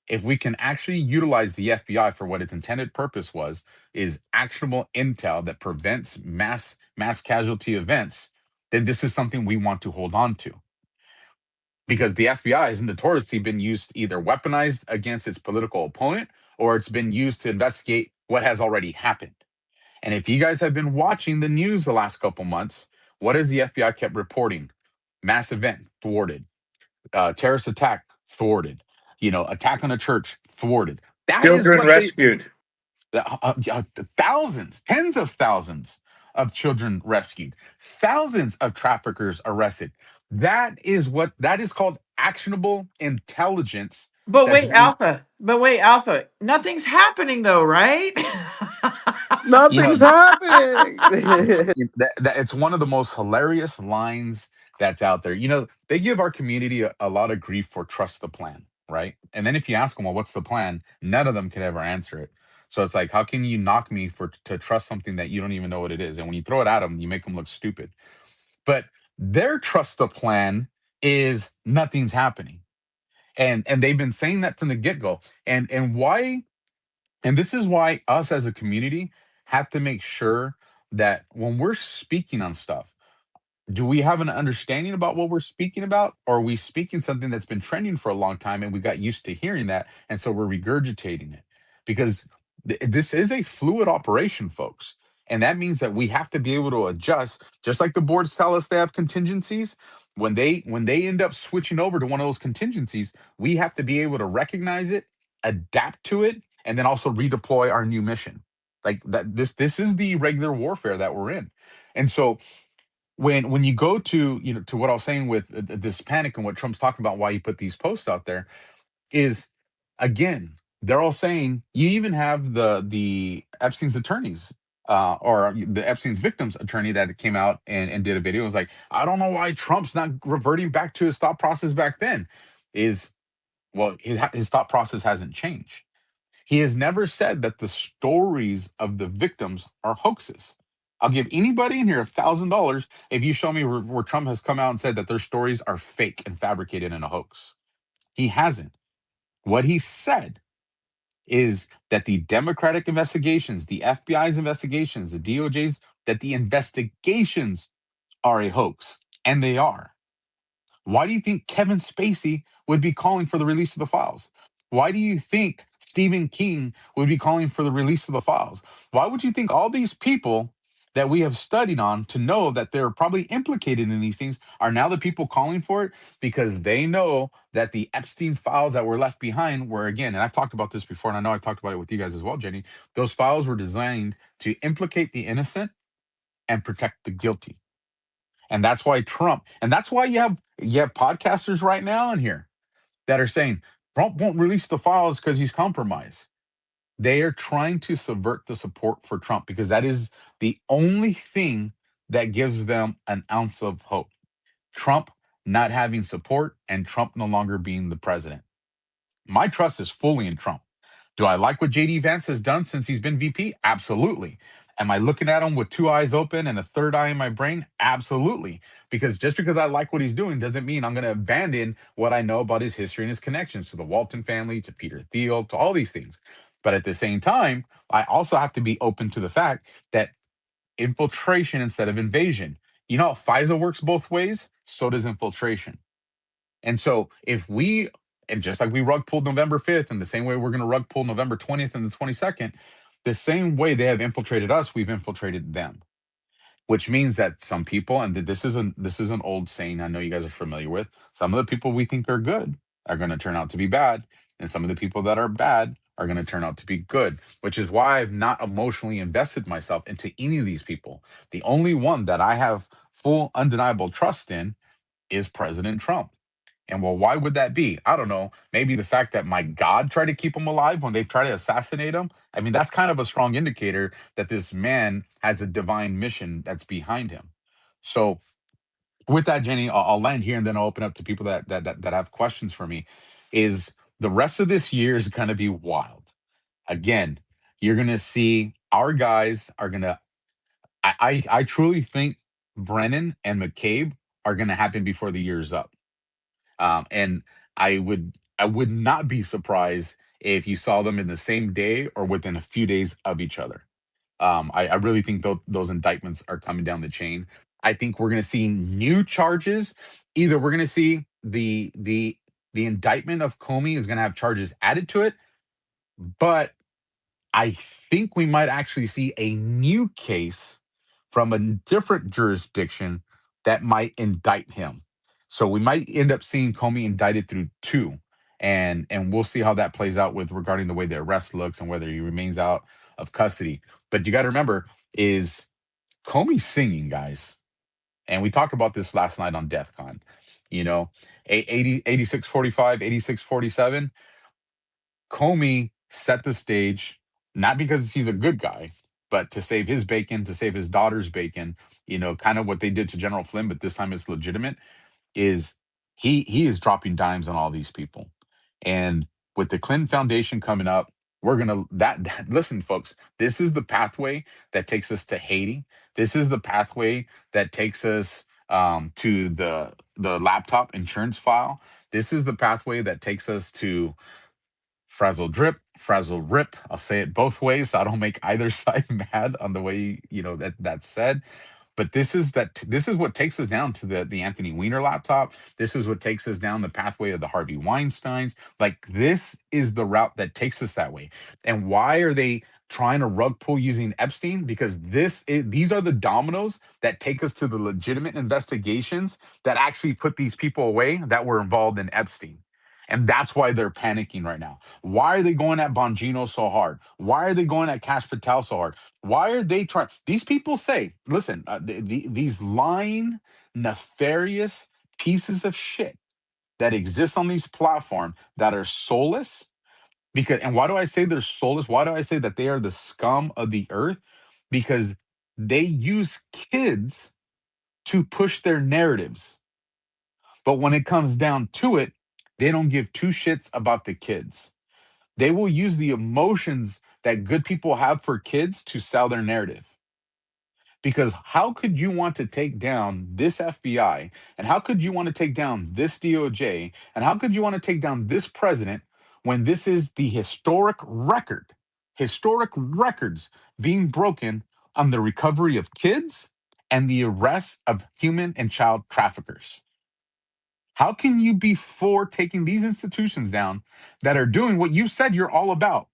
If we can actually utilize the FBI for what its intended purpose was, is actionable intel that prevents mass casualty events, then this is something we want to hold on to. Because the FBI has notoriously been used, either weaponized against its political opponent, or it's been used to investigate what has already happened. And if you guys have been watching the news the last couple months, what has the FBI kept reporting? Mass event thwarted, terrorist attack thwarted, attack on a church thwarted. That is Children what they rescued. thousands, tens of thousands of children rescued, thousands of traffickers arrested. That is called actionable intelligence. But That's wait, Alpha. Nothing's happening though, right? you know Nothing's happening. that it's one of the most hilarious lines that's out there. They give our community a lot of grief for trust the plan, right? And then if you ask them, well, what's the plan? None of them could ever answer it. So it's like, how can you knock me to trust something that you don't even know what it is? And when you throw it at them, you make them look stupid. But their trust the plan is nothing's happening. And they've been saying that from the get-go. And why? And this is why us as a community have to make sure that when we're speaking on stuff, do we have an understanding about what we're speaking about? Or are we speaking something that's been trending for a long time and we got used to hearing that? And so we're regurgitating it because this is a fluid operation, folks. And that means that we have to be able to adjust, just like the boards tell us they have contingencies. When they end up switching over to one of those contingencies, we have to be able to recognize it, adapt to it, and then also redeploy our new mission. Like that, this is the regular warfare that we're in. And so when you go to what I was saying with this panic and what Trump's talking about, why he put these posts out there is, again, they're all saying, you even have the Epstein's attorneys, or the Epstein's victims attorney that came out and did a video. It was like, I don't know why Trump's not reverting back to his thought process back then. Well, his thought process hasn't changed. He has never said that the stories of the victims are hoaxes. I'll give anybody in here $1,000 if you show me where Trump has come out and said that their stories are fake and fabricated in a hoax. He hasn't. What he said is that the Democratic investigations, the FBI's investigations, the DOJ's, that the investigations are a hoax, and they are. Why do you think Kevin Spacey would be calling for the release of the files? Why do you think Stephen King would be calling for the release of the files? Why would you think all these people that we have studied on to know that they're probably implicated in these things are now the people calling for it? Because they know that the Epstein files that were left behind were, again, and I've talked about this before, and I know I've talked about it with you guys as well, Jenny, those files were designed to implicate the innocent and protect the guilty. And that's why Trump, and that's why you have podcasters right now in here that are saying Trump won't release the files because he's compromised. They are trying to subvert the support for Trump because that is the only thing that gives them an ounce of hope. Trump not having support and Trump no longer being the president. My trust is fully in Trump. Do I like what JD Vance has done since he's been VP? Absolutely. Am I looking at him with two eyes open and a third eye in my brain? Absolutely. Because just because I like what he's doing doesn't mean I'm going to abandon what I know about his history and his connections to the Walton family, to Peter Thiel, to all these things. But at the same time, I also have to be open to the fact that infiltration instead of invasion. You know, FISA works both ways, so does infiltration. And so and just like we rug pulled November 5th, and the same way we're going to rug pull November 20th and the 22nd, the same way they have infiltrated us, we've infiltrated them. Which means that some people, and this is an old saying I know you guys are familiar with, some of the people we think are good are going to turn out to be bad, and some of the people that are bad are going to turn out to be good, which is why I've not emotionally invested myself into any of these people. The only one that I have full undeniable trust in is President Trump. And well, why would that be? I don't know. Maybe the fact that my God tried to keep him alive when they've tried to assassinate him. I mean, that's kind of a strong indicator that this man has a divine mission that's behind him. So, with that, Jenny, I'll land here and then I'll open up to people that have questions for me. Is the rest of this year is going to be wild. Again, you're going to see our guys are going to. I truly think Brennan and McCabe are going to happen before the year's up. And I would not be surprised if you saw them in the same day or within a few days of each other. I really think those indictments are coming down the chain. I think we're going to see new charges. Either we're going to see the indictment of Comey is going to have charges added to it, but I think we might actually see a new case from a different jurisdiction that might indict him. So we might end up seeing Comey indicted through two, and we'll see how that plays out with regarding the way the arrest looks and whether he remains out of custody. But you got to remember, is Comey singing, guys? And we talked about this last night on DEF CON. 8645, 8647. Comey set the stage, not because he's a good guy, but to save his bacon, to save his daughter's bacon, kind of what they did to General Flynn, but this time it's legitimate, is he is dropping dimes on all these people. And with the Clinton Foundation coming up, we're gonna listen, folks, this is the pathway that takes us to Haiti. This is the pathway that takes us to the laptop insurance file. This is the pathway that takes us to frazzle drip, frazzle rip. I'll say it both ways, so I don't make either side mad on the way that's said. But this is what takes us down to the Anthony Weiner laptop. This is what takes us down the pathway of the Harvey Weinsteins. Like, this is the route that takes us that way. And why are they trying to rug pull using Epstein? Because these are the dominoes that take us to the legitimate investigations that actually put these people away that were involved in Epstein. And that's why they're panicking right now. Why are they going at Bongino so hard? Why are they going at Cash Patel so hard? Why are they trying? These people say, listen, these lying, nefarious pieces of shit that exist on these platforms that are soulless. And why do I say they're soulless? Why do I say that they are the scum of the earth? Because they use kids to push their narratives. But when it comes down to it, they don't give two shits about the kids. They will use the emotions that good people have for kids to sell their narrative. Because how could you want to take down this FBI? And how could you want to take down this DOJ? And how could you want to take down this president when this is the historic records being broken on the recovery of kids and the arrest of human and child traffickers? How can you be for taking these institutions down that are doing what you said you're all about?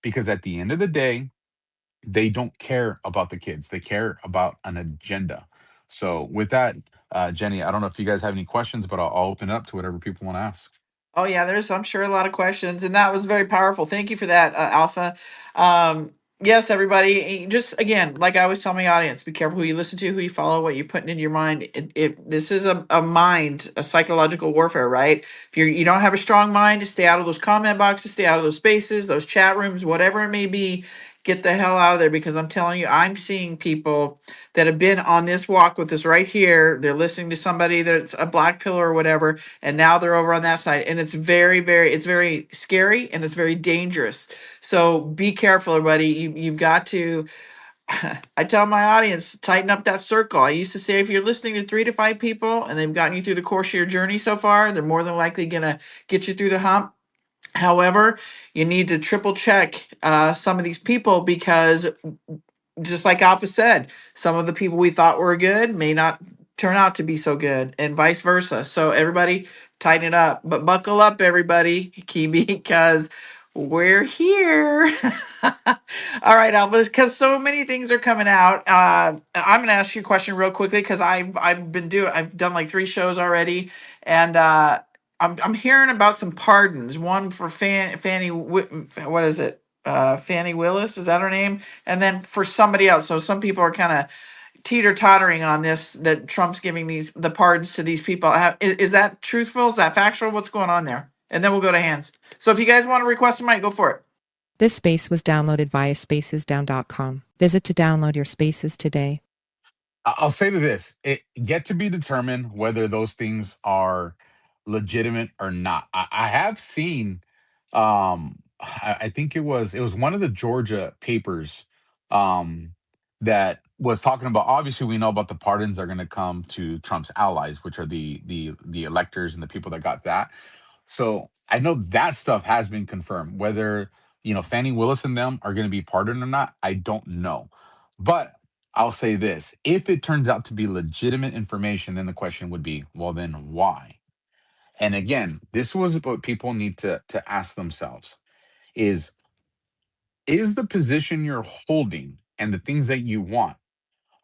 Because at the end of the day, they don't care about the kids. They care about an agenda. So with that, Jenny, I don't know if you guys have any questions, but I'll open it up to whatever people want to ask. Oh yeah, there's I'm sure a lot of questions, and that was very powerful. Thank you for that, Alpha. Yes, everybody, just again, like I always tell my audience, be careful who you listen to, who you follow, what you're putting in your mind. This is a mind, a psychological warfare, right? If you don't have a strong mind, stay out of those comment boxes, stay out of those spaces, those chat rooms, whatever it may be. Get the hell out of there, because I'm telling you, I'm seeing people that have been on this walk with us right here. They're listening to somebody that's a black pill or whatever, and now they're over on that side, and it's very scary, and it's very dangerous. So be careful, everybody. You've got to I tell my audience, tighten up that circle. I used to say, if you're listening to 3 to 5 people and they've gotten you through the course of your journey so far, they're more than likely gonna get you through the hump. However, you need to triple check some of these people, because just like Alpha said, some of the people we thought were good may not turn out to be so good, and vice versa. So everybody, tighten it up, but buckle up, everybody, because we're here. All right, Alpha, because so many things are coming out. I'm going to ask you a question real quickly, because I've done like 3 shows already, and I'm hearing about some pardons. One for Fannie, what is it? Fannie Willis, is that her name? And then for somebody else. So some people are kind of teeter-tottering on this, that Trump's giving the pardons to these people. Is that truthful? Is that factual? What's going on there? And then we'll go to hands. So if you guys want to request a mic, go for it. This space was downloaded via spacesdown.com. Visit to download your spaces today. I'll say to this, it yet to be determined whether those things are legitimate or not. I have seen, I think it was one of the Georgia papers, that was talking about, obviously we know about the pardons are going to come to Trump's allies, which are the electors and the people that got that. So I know that stuff has been confirmed. Whether, Fannie Willis and them are going to be pardoned or not, I don't know. But I'll say this: if it turns out to be legitimate information, then the question would be, well, then why? And again, this was what people need to ask themselves: is the position you're holding and the things that you want,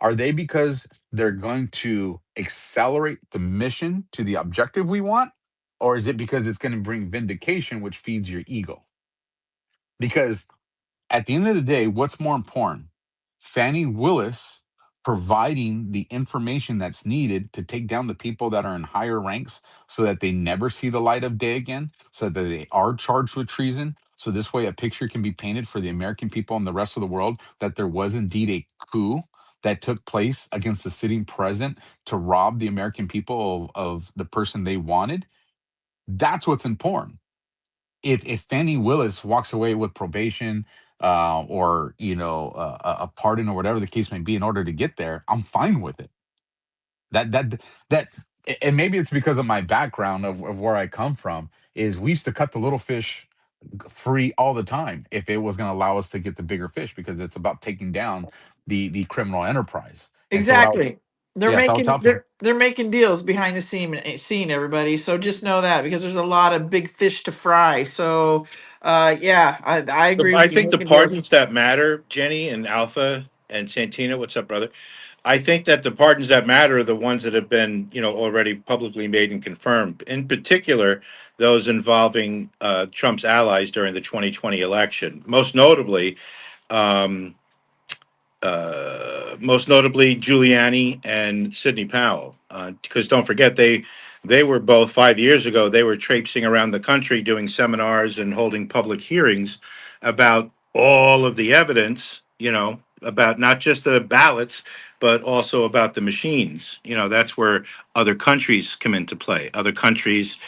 are they because they're going to accelerate the mission to the objective we want? Or is it because it's going to bring vindication, which feeds your ego? Because at the end of the day, what's more important? Fannie Willis providing the information that's needed to take down the people that are in higher ranks so that they never see the light of day again, so that they are charged with treason. So this way a picture can be painted for the American people and the rest of the world that there was indeed a coup that took place against the sitting president to rob the American people of the person they wanted. That's what's important. If Fannie Willis walks away with probation, or a pardon or whatever the case may be in order to get there, I'm fine with it. That and maybe it's because of my background of where I come from, is we used to cut the little fish free all the time if it was going to allow us to get the bigger fish, because it's about taking down the criminal enterprise. And so what I was Exactly. They're yes, I would making tell people. they're making deals behind the scene, everybody. So just know that, because there's a lot of big fish to fry. So yeah, I agree I with you. think the Making deals. pardons that matter, Jenny and Alpha and Santino, what's up, brother? I think that the pardons that matter are the ones that have been, already publicly made and confirmed. In particular, those involving Trump's allies during the 2020 election. Um, most notably Giuliani and Sidney Powell. Because don't forget, they were both 5 years ago. They were traipsing around the country doing seminars and holding public hearings about all of the evidence. About not just the ballots, but also about the machines. That's where other countries come into play. Other countries.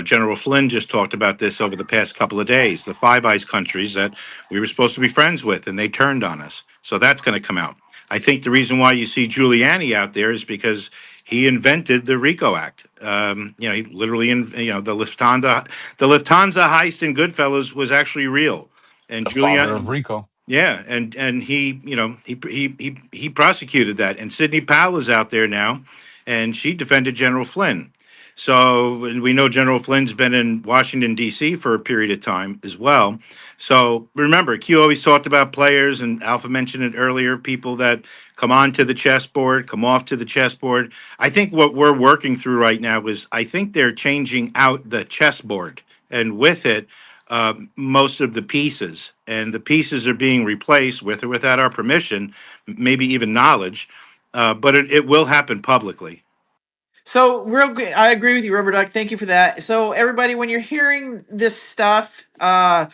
General Flynn just talked about this over the past couple of days. The Five Eyes countries that we were supposed to be friends with, and they turned on us. So that's going to come out. I think the reason why you see Giuliani out there is because he invented the RICO Act. He literally, the Lufthansa heist in Goodfellas was actually real, and The father of Giuliani, Rico. yeah, and he prosecuted that. And Sidney Powell is out there now, and she defended General Flynn. So and we know General Flynn's been in Washington D.C. for a period of time as well. So remember, Q always talked about players, and Alpha mentioned it earlier. People that come on to the chessboard, come off to the chessboard. I think what we're working through right now is I think they're changing out the chessboard, and with it most of the pieces, and the pieces are being replaced with or without our permission, maybe even knowledge, but it will happen publicly. So real good. I agree with you, Rubber Duck. Thank you for that. So everybody, when you're hearing this stuff, because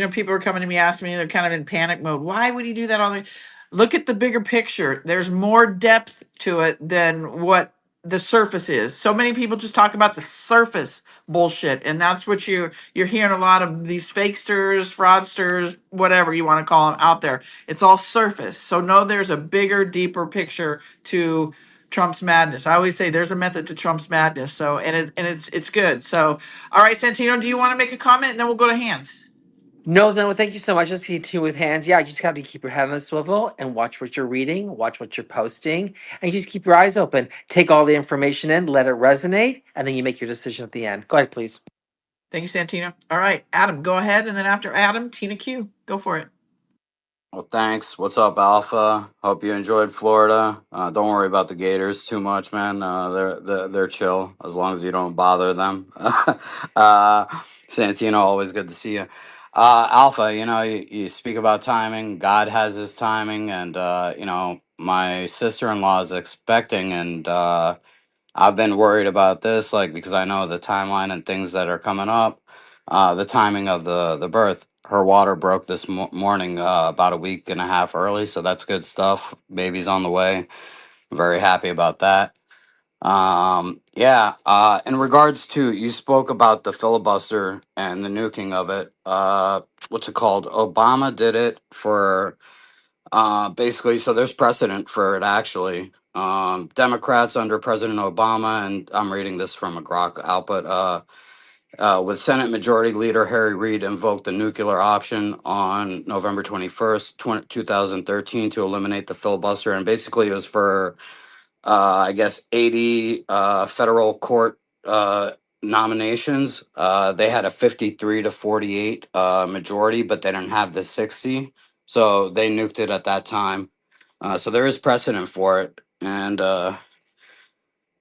people are coming to me asking me, they're kind of in panic mode. Why would he do that? Look at the bigger picture. There's more depth to it than what the surface is. So many people just talk about the surface bullshit, and that's what you're hearing a lot of these fakesters, fraudsters, whatever you want to call them out there. It's all surface. So no, there's a bigger, deeper picture to Trump's madness. I always say there's a method to Trump's madness. So it's good. So all right, Santino, do you want to make a comment, and then we'll go to Hands? No, no, thank you so much. Let's see two with hands. Yeah, you just have to keep your head on a swivel and watch what you're reading, watch what you're posting, and you just keep your eyes open. Take all the information in, let it resonate, and then you make your decision at the end. Go ahead, please. Thank you, Santino. All right, Adam, go ahead, and then after Adam, Tina Q. Go for it. Well, thanks. What's up, Alpha? Hope you enjoyed Florida. Don't worry about the Gators too much, man. They're chill as long as you don't bother them. Santino, always good to see you. Alpha, you speak about timing. God has his timing, and my sister-in-law is expecting, and I've been worried about this, like, because I know the timeline and things that are coming up. The timing of the birth. Her water broke this morning, about a week and a half early, so that's good stuff. Baby's on the way. Very happy about that. Yeah. In regards to, you spoke about the filibuster and the nuking of it. What's it called? Obama did it for Basically, so there's precedent for it actually. Democrats under President Obama, and I'm reading this from a Grok output, with Senate Majority Leader Harry Reid invoked the nuclear option on November 21st, 2013 to eliminate the filibuster. And basically it was for, I guess, 80 federal court nominations. They had a 53 to 48 majority, but they didn't have the 60. So they nuked it at that time. So there is precedent for it. And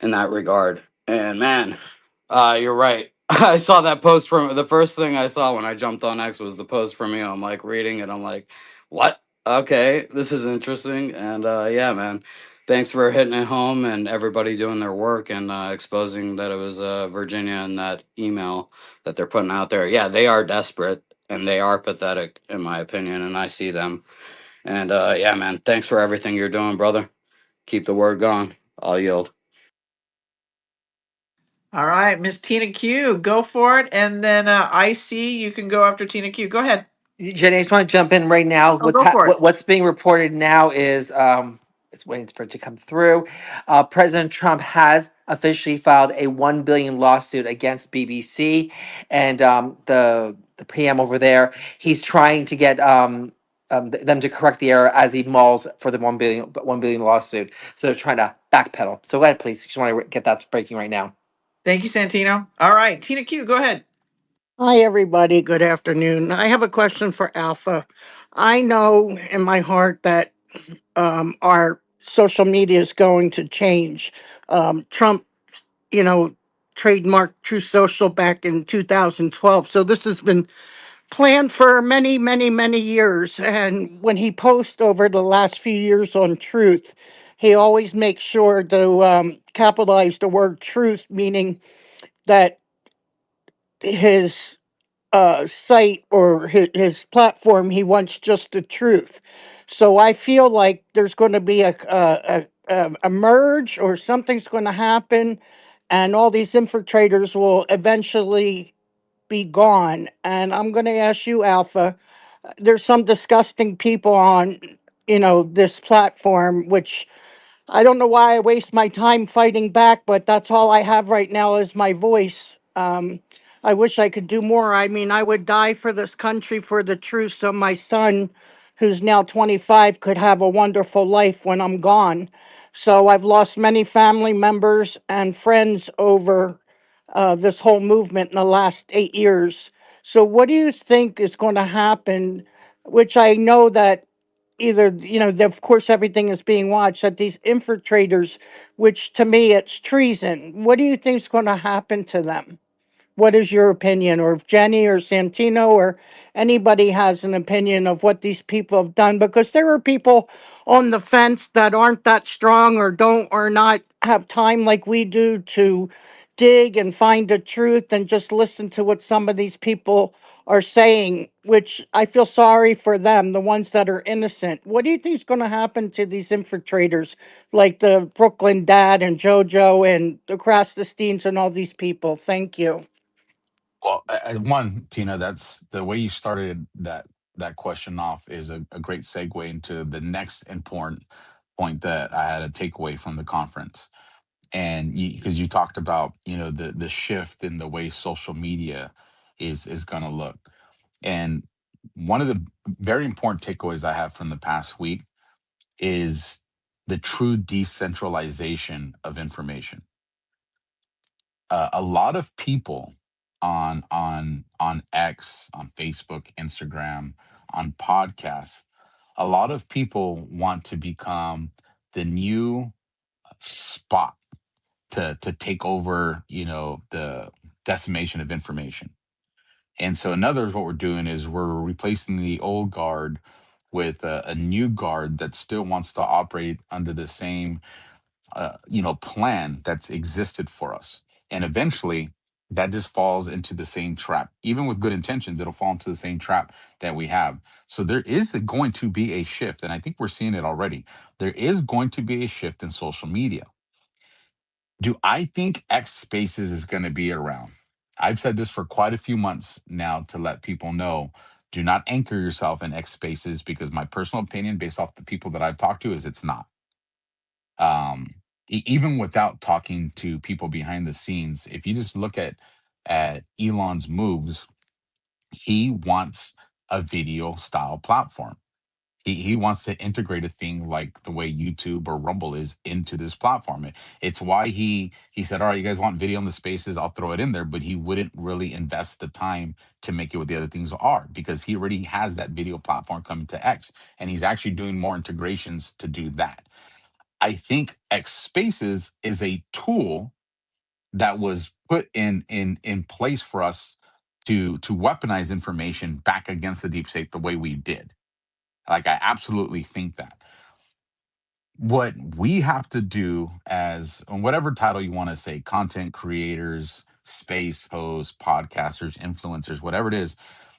in that regard. And man, you're right. I saw that post from the first thing I saw when I jumped on X was the post from you. I'm like reading it. I'm like, what? Okay, this is interesting. And yeah, man, thanks for hitting it home and everybody doing their work and exposing that it was Virginia and that email that they're putting out there. Yeah, they are desperate and they are pathetic, in my opinion. And I see them. And yeah, man, thanks for everything you're doing, brother. Keep the word going. I'll yield. All right, Miss Tina Q, go for it. And then IC, you can go after Tina Q. Go ahead. Jenny, I just want to jump in right now. Oh, go for it. What's being reported now is it's waiting for it to come through. President Trump has officially filed a $1 billion lawsuit against BBC, and the PM over there, he's trying to get them to correct the error as he mauls for the $1 billion lawsuit. So they're trying to backpedal. So go ahead, please. Just want to get that breaking right now. Thank you, Santino. All right, Tina Q, go ahead. Hi, everybody. Good afternoon. I have a question for Alpha. I know in my heart that our social media is going to change. Trump, you know, trademarked True Social back in 2012. So this has been planned for many, many, many years. And when he posts over the last few years on truth, he always makes sure to capitalize the word truth, meaning that his site or his platform, he wants just the truth. So I feel like there's going to be a merge or something's going to happen, and all these infiltrators will eventually be gone. And I'm going to ask you, Alpha. There's some disgusting people on, this platform, which I don't know why I waste my time fighting back, but that's all I have right now is my voice. I wish I could do more. I mean, I would die for this country, for the truth, so my son, who's now 25, could have a wonderful life when I'm gone. So I've lost many family members and friends over this whole movement in the last 8 years. So what do you think is going to happen? Which I know that either of course everything is being watched, that these infiltrators, which to me it's treason, what do you think is going to happen to them? What is your opinion? Or if Jenny or Santino or anybody has an opinion of what these people have done, because there are people on the fence that aren't that strong or don't or not have time like we do to dig and find the truth and just listen to what some of these people are saying, which I feel sorry for them, the ones that are innocent. What do you think is going to happen to these infiltrators like the Brooklyn Dad and JoJo and the Krastesteins and all these people? Thank you. Well, one, Tina, that's the way you started that question off is a great segue into the next important point that I had a takeaway from the conference. And because you talked about, the shift in the way social media is going to look. And one of the very important takeaways I have from the past week is the true decentralization of information. A lot of people on X, on Facebook, Instagram, on podcasts, a lot of people want to become the new spot to take over, the decimation of information. And so, in others, what we're doing is we're replacing the old guard with a new guard that still wants to operate under the same plan that's existed for us. And eventually that just falls into the same trap. Even with good intentions, it'll fall into the same trap that we have. So there is going to be a shift, and I think we're seeing it already. There is going to be a shift in social media. Do I think X Spaces is going to be around? I've said this for quite a few months now to let people know Do not anchor yourself in X spaces, because my personal opinion, based off the people that I've talked to, is it's not. Even without talking to people behind the scenes, if you just look at Elon's moves, he wants a video style platform. He wants to integrate a thing like the way YouTube or Rumble is into this platform. It's why he said, "All right, you guys want video in the spaces? I'll throw it in there." But he wouldn't really invest the time to make it what the other things are, because he already has that video platform coming to X, and he's actually doing more integrations to do that. I think X Spaces is a tool that was put in place for us to weaponize information back against the deep state the way we did. Like, I absolutely think that. What we have to do as, on whatever title you want to say, content creators, space hosts, podcasters, influencers, whatever it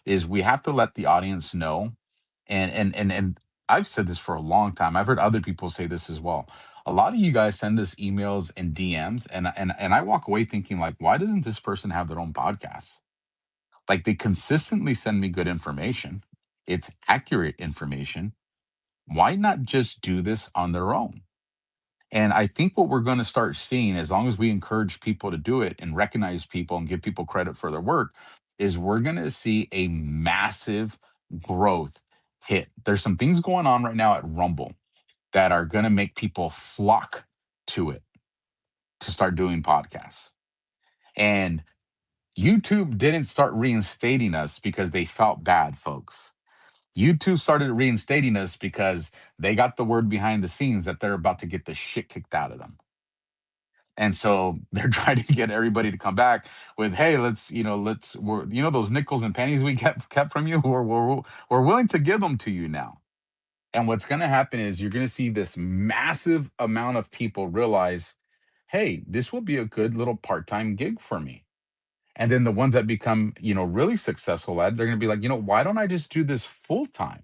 is we have to let the audience know. And I've said this for a long time. I've heard other people say this as well. A lot of you guys send us emails and DMs, and I walk away thinking, like, why doesn't this person have their own podcast? Like, they consistently send me good information. It's accurate information. Why not just do this on their own? And I think what we're going to start seeing, as long as we encourage people to do it and recognize people and give people credit for their work, is we're going to see a massive growth hit. There's some things going on right now at Rumble that are going to make people flock to it to start doing podcasts. And YouTube didn't start reinstating us because they felt bad, folks. YouTube started reinstating us because they got the word behind the scenes that they're about to get the shit kicked out of them. And so they're trying to get everybody to come back with, hey, we're those nickels and pennies we kept from you, we're willing to give them to you now. And what's going to happen is you're going to see this massive amount of people realize, hey, this will be a good little part-time gig for me. And then the ones that become, really successful at it, they're going to be like, why don't I just do this full time?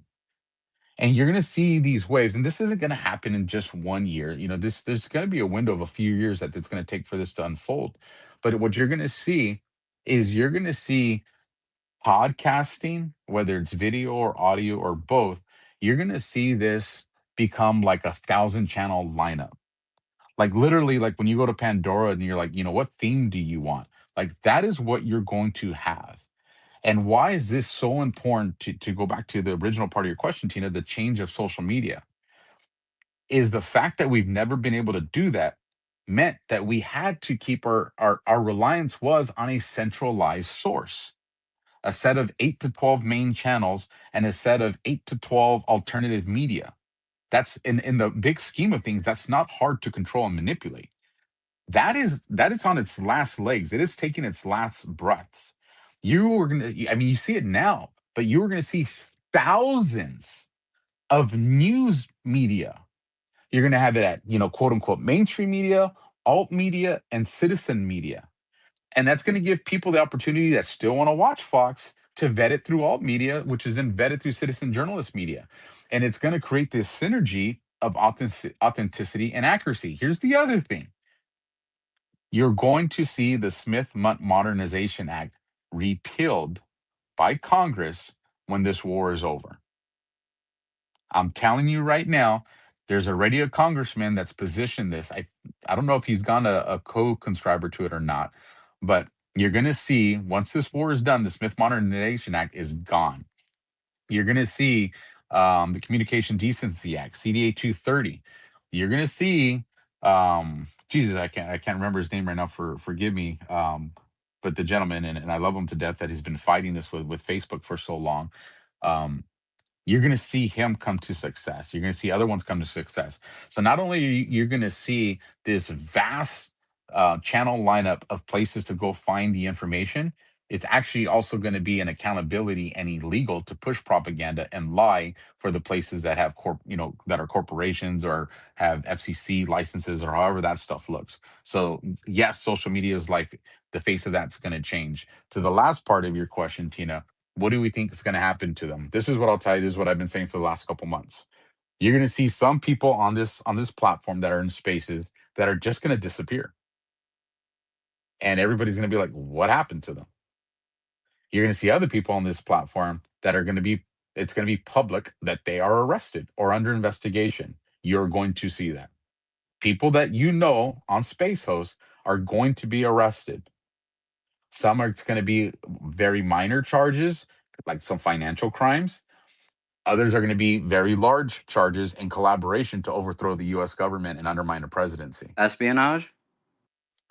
And you're going to see these waves, and this isn't going to happen in just 1 year. There's going to be a window of a few years that it's going to take for this to unfold. But what you're going to see is you're going to see podcasting, whether it's video or audio or both, you're going to see this become like 1,000 channel lineup. Like, literally, like when you go to Pandora and you're like, what theme do you want? Like, that is what you're going to have. And why is this so important, to go back to the original part of your question, Tina, the change of social media? Is the fact that we've never been able to do that meant that we had to keep our reliance was on a centralized source, a set of 8 to 12 main channels and a set of 8 to 12 alternative media. That's in the big scheme of things, that's not hard to control and manipulate. That is on its last legs. It is taking its last breaths. You see it now, but you were gonna see thousands of news media. You're gonna have it at, quote unquote mainstream media, alt media, and citizen media. And that's gonna give people the opportunity that still want to watch Fox to vet it through alt media, which is then vetted through citizen journalist media. And it's gonna create this synergy of authenticity and accuracy. Here's the other thing. You're going to see the Smith Modernization Act repealed by Congress when this war is over. I'm telling you right now, there's already a congressman that's positioned this. I don't know if he's gone a co-conscriber to it or not, but you're going to see, once this war is done, the Smith Modernization Act is gone. You're going to see the Communication Decency Act, CDA 230. You're going to see, Jesus, I can't remember his name right now. Forgive me, but the gentleman, and I love him to death, that he's been fighting this with Facebook for so long. You're going to see him come to success. You're going to see other ones come to success. So not only you're going to see this vast channel lineup of places to go find the information, it's actually also going to be an accountability and illegal to push propaganda and lie for the places that have that are corporations or have FCC licenses or however that stuff looks. So yes, social media is like the face of that's going to change. To the last part of your question, Tina, what do we think is going to happen to them? This is what I'll tell you. This is what I've been saying for the last couple months. You're going to see some people on this platform that are in spaces that are just going to disappear. And everybody's going to be like, what happened to them? You're going to see other people on this platform that are going to be, it's going to be public that they are arrested or under investigation. You're going to see that. People that you know on Space Host are going to be arrested. Some are, it's going to be very minor charges, like some financial crimes. Others are going to be very large charges in collaboration to overthrow the US government and undermine the presidency. Espionage?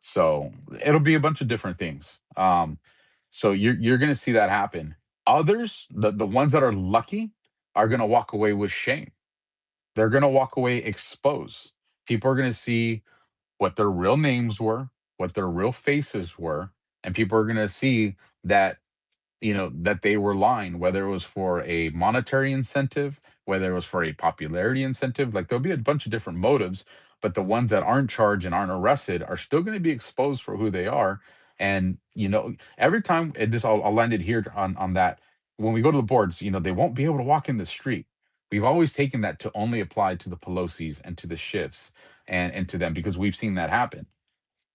So it'll be a bunch of different things. So you're going to see that happen. Others, the ones that are lucky, are going to walk away with shame. They're going to walk away exposed. People are going to see what their real names were, what their real faces were, and people are going to see that, you know, that they were lying, whether it was for a monetary incentive, whether it was for a popularity incentive. Like, there'll be a bunch of different motives, but the ones that aren't charged and aren't arrested are still going to be exposed for who they are. And, you know, every time, and this, I'll land it here on that. When we go to the boards, you know, they won't be able to walk in the street. We've always taken that to only apply to the Pelosi's and to the Schiffs and to them, because we've seen that happen.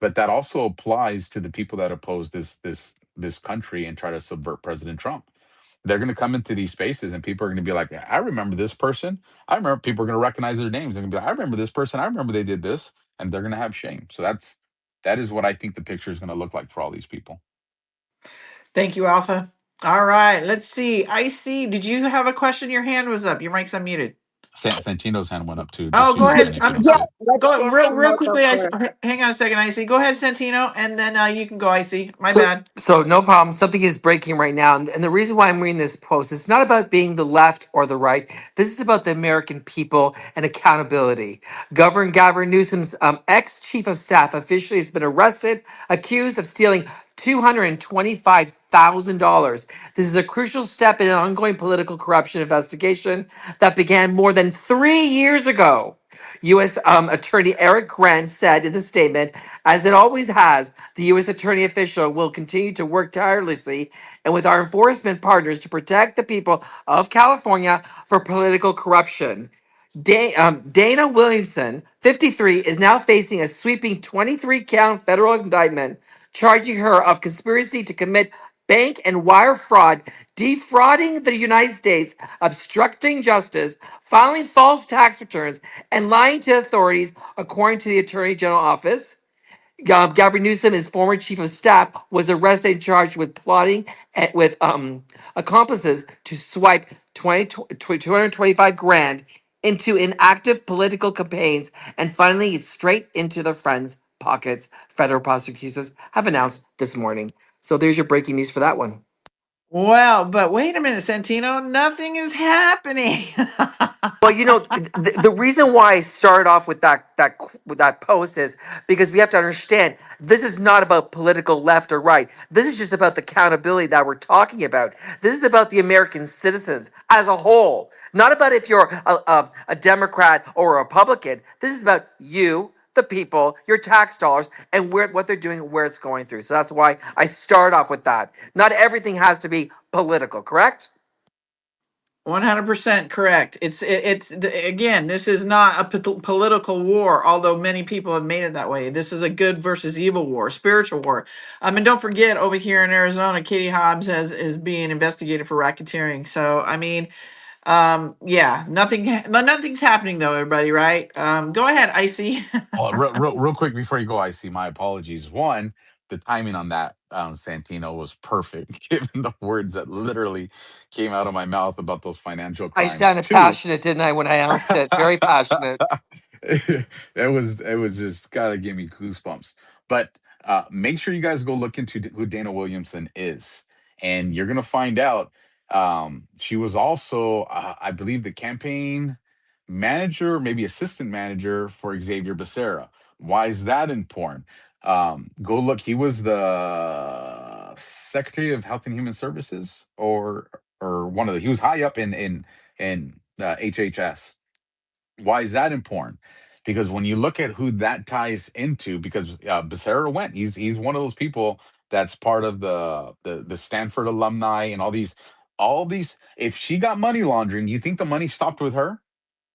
But that also applies to the people that oppose this country and try to subvert President Trump. They're going to come into these spaces and people are going to be like, I remember this person. I remember, people are going to recognize their names. They're going to be like, I remember this person. I remember they did this. And they're going to have shame. So that is what I think the picture is going to look like for all these people. Thank you, Alpha. All right, let's see. Icy, did you have a question? Your hand was up. Your mic's unmuted. Santino's hand went up too, just Oh, so go you know, ahead. Jenny, if you don't Yeah, see it. let's Go get real, him real right quickly. before. Hang on a second, Icy. Go ahead, Santino, and then you can go, Icy. My So, bad. so no problem. Something is breaking right now, and the reason why I'm reading this post, it's not about being the left or the right. This is about the American people and accountability. Governor Gavin Newsom's ex-chief of staff officially has been arrested, accused of stealing $225,000. This is a crucial step in an ongoing political corruption investigation that began more than 3 years ago. U.S. Attorney Eric Grant said in the statement, as it always has, the U.S. Attorney official will continue to work tirelessly and with our enforcement partners to protect the people of California for political corruption. Dana Williamson, 53, is now facing a sweeping 23 count federal indictment charging her of conspiracy to commit bank and wire fraud, defrauding the United States, obstructing justice, filing false tax returns, and lying to authorities, according to the Attorney General Office. Gavin Newsom, his former chief of staff, was arrested and charged with plotting with accomplices to swipe 225 grand into inactive political campaigns and finally straight into their friends' pockets, federal prosecutors have announced this morning. So there's your breaking news for that one. Well, but wait a minute, Santino. Nothing is happening. Well, you know, the reason why I started off with that post is because we have to understand this is not about political left or right. This is just about the accountability that we're talking about. This is about the American citizens as a whole, not about if you're a Democrat or a Republican. This is about you, the people, your tax dollars, and what they're doing and where it's going through. So that's why I start off with that. Not everything has to be political, correct? 100% correct. Again, this is not a political war, although many people have made it that way. This is a good versus evil war, spiritual war. And don't forget, over here in Arizona, Katie Hobbs is being investigated for racketeering. So, I mean, yeah, nothing's happening though, everybody, right? Go ahead, Icy. Oh, real quick before you go, I see, my apologies. One, the timing on that, Santino, was perfect, given the words that literally came out of my mouth about those financial I crimes. sounded Two, passionate, didn't I, when I announced it? Very passionate. it was just gotta give me goosebumps. But make sure you guys go look into who Dana Williamson is, and you're gonna find out. She was also, I believe, the campaign manager, maybe assistant manager for Xavier Becerra. Why is that important? Go look. He was the Secretary of Health and Human Services, or one of the. He was high up in HHS. Why is that important? Because when you look at who that ties into, because Becerra went, he's one of those people that's part of the Stanford alumni and all these. If she got money laundering, you think the money stopped with her?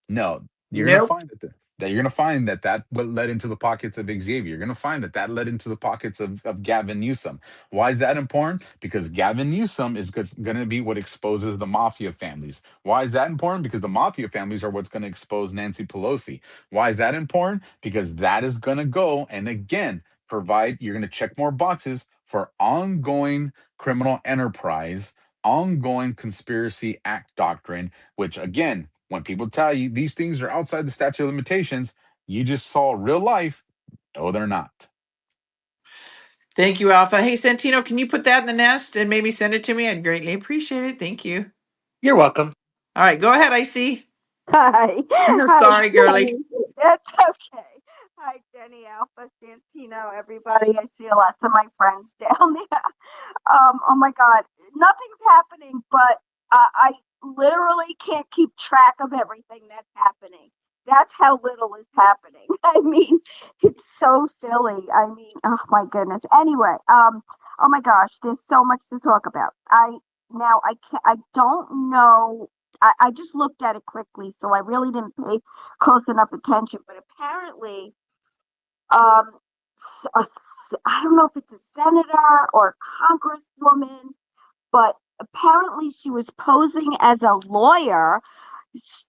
No, you're gonna Nope. find that that you're going to find that what led into the pockets of Xavier. You're going to find that led into the pockets of Gavin Newsom. Why is that important? Because Gavin Newsom is going to be what exposes the mafia families. Why is that important? Because the mafia families are what's going to expose Nancy Pelosi. Why is that important? Because that is going to go and again you're going to check more boxes for ongoing criminal enterprise, ongoing conspiracy act doctrine, which again, when people tell you these things are outside the statute of limitations, you just saw real life. No, they're not. Thank you, Alpha. Hey, Santino, can you put that in the nest and maybe send it to me? I'd greatly appreciate it. Thank you. You're welcome. All right, go ahead, I see. Hi. Hi, Sorry, girly. Jenny. That's okay. Hi, Jenny, Alpha, Santino, everybody. I see lots of my friends down there. Oh my God, nothing's happening, but I literally can't keep track of everything that's happening. That's how little is happening. I mean, it's so silly. I mean, oh my goodness. Anyway, oh my gosh, there's so much to talk about. I don't know. I just looked at it quickly, so I really didn't pay close enough attention. But apparently, um, I don't know if it's a senator or a congresswoman, but apparently she was posing as a lawyer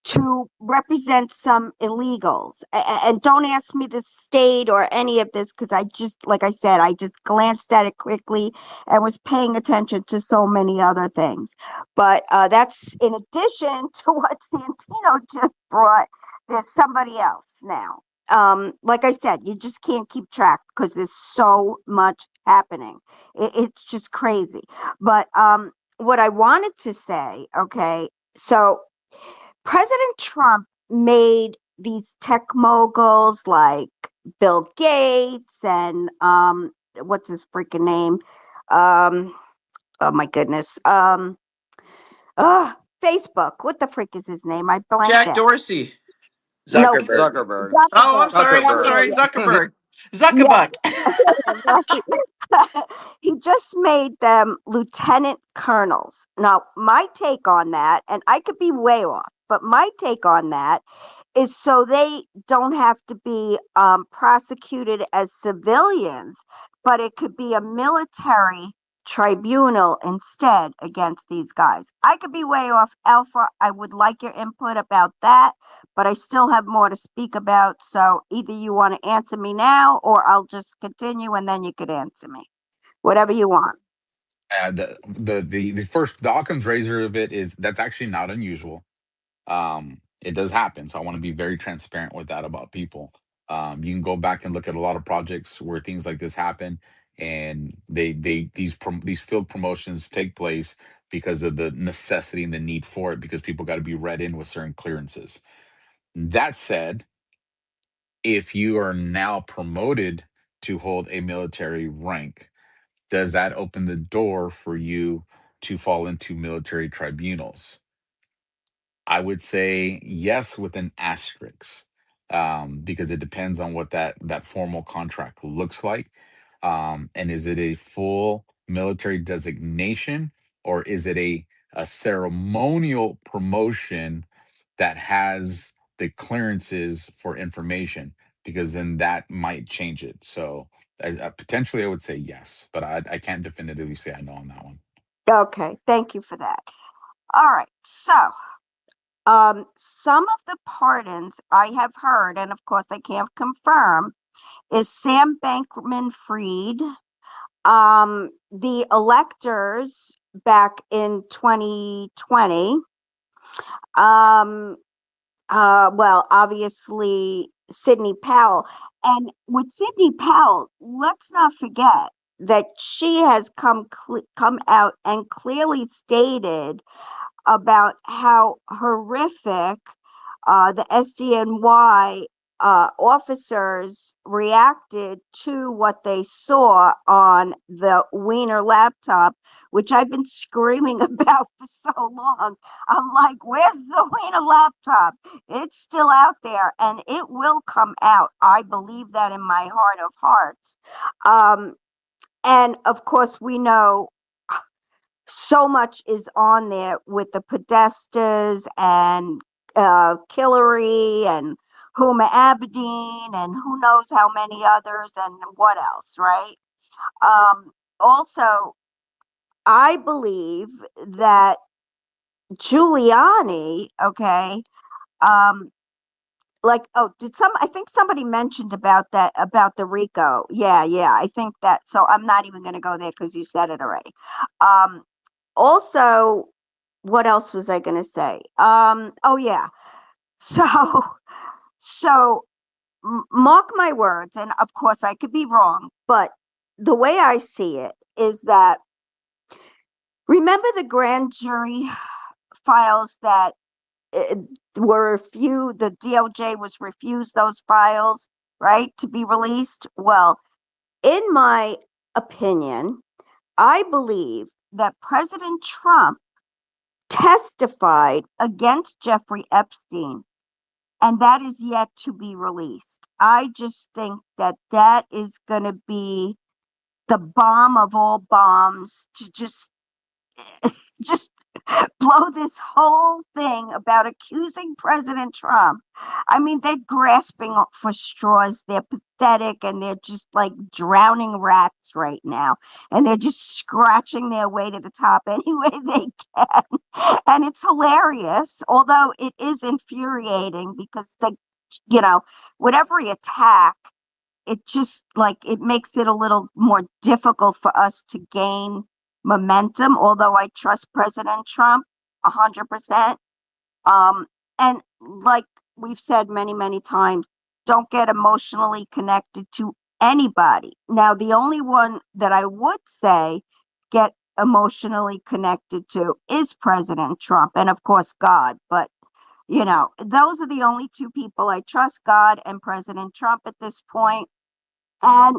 to represent some illegals. And don't ask me the state or any of this because I just, like I said, I just glanced at it quickly and was paying attention to so many other things. But that's in addition to what Santino just brought. There's somebody else now. Like I said, you just can't keep track because there's so much happening. It's just crazy. But what I wanted to say, okay, so President Trump made these tech moguls like Bill Gates and what's his freaking name? Oh my goodness. Facebook. What the freak is his name? I blanked Jack out. Dorsey. No, Zuckerberg. Oh, I'm sorry. I'm Zuckerberg. sorry. Zuckerberg. Yeah, Zuckerbuck. right. He just made them lieutenant colonels. Now, my take on that, and I could be way off, but my take on that is so they don't have to be prosecuted as civilians, but it could be a military tribunal instead against these guys. I could be way off, Alpha. I would like your input about that, but I still have more to speak about. So either you want to answer me now or I'll just continue and then you could answer me. Whatever you want. The Occam's razor of it is that's actually not unusual. It does happen, so I want to be very transparent with that about people. You can go back and look at a lot of projects where things like this happen, and these field promotions take place because of the necessity and the need for it, because people got to be read in with certain clearances. That said, if you are now promoted to hold a military rank, does that open the door for you to fall into military tribunals? I would say yes, with an asterisk, because it depends on what that formal contract looks like, and is it a full military designation or is it a ceremonial promotion that has the clearances for information? Because then that might change it. So potentially, I would say yes, but I can't definitively say I know on that one. Okay, thank you for that. All right, so some of the pardons I have heard, and of course I can't confirm, is Sam Bankman-Fried, the electors back in 2020, well, obviously Sidney Powell. And with Sidney Powell, let's not forget that she has come out and clearly stated about how horrific the SDNY officers reacted to what they saw on the Wiener laptop, which I've been screaming about for so long. I'm like, where's the Wiener laptop? It's still out there and it will come out. I believe that in my heart of hearts. And of course, we know so much is on there with the Podestas and Hillary and Huma Abedin and who knows how many others and what else, right? Also, I believe that Giuliani, okay, like, oh, I think somebody mentioned about the Rico. Yeah, I think that, so I'm not even going to go there because you said it already. Also, what else was I going to say? Oh yeah. So, so mark my words, and of course I could be wrong, but the way I see it is that, remember the grand jury files that were refused, the DOJ was refused those files, right, to be released? Well, in my opinion, I believe that President Trump testified against Jeffrey Epstein, and that is yet to be released. I just think that that is going to be the bomb of all bombs to just blow this whole thing about accusing President Trump. I mean, they're grasping for straws. They're pathetic, and they're just like drowning rats right now. And they're just scratching their way to the top any way they can. And it's hilarious, although it is infuriating because with every attack, it just like it makes it a little more difficult for us to gain momentum, although I trust President Trump 100%. And like we've said many, many times, don't get emotionally connected to anybody. Now, the only one that I would say get emotionally connected to is President Trump, and of course God. But those are the only two people I trust, God and President Trump at this point. And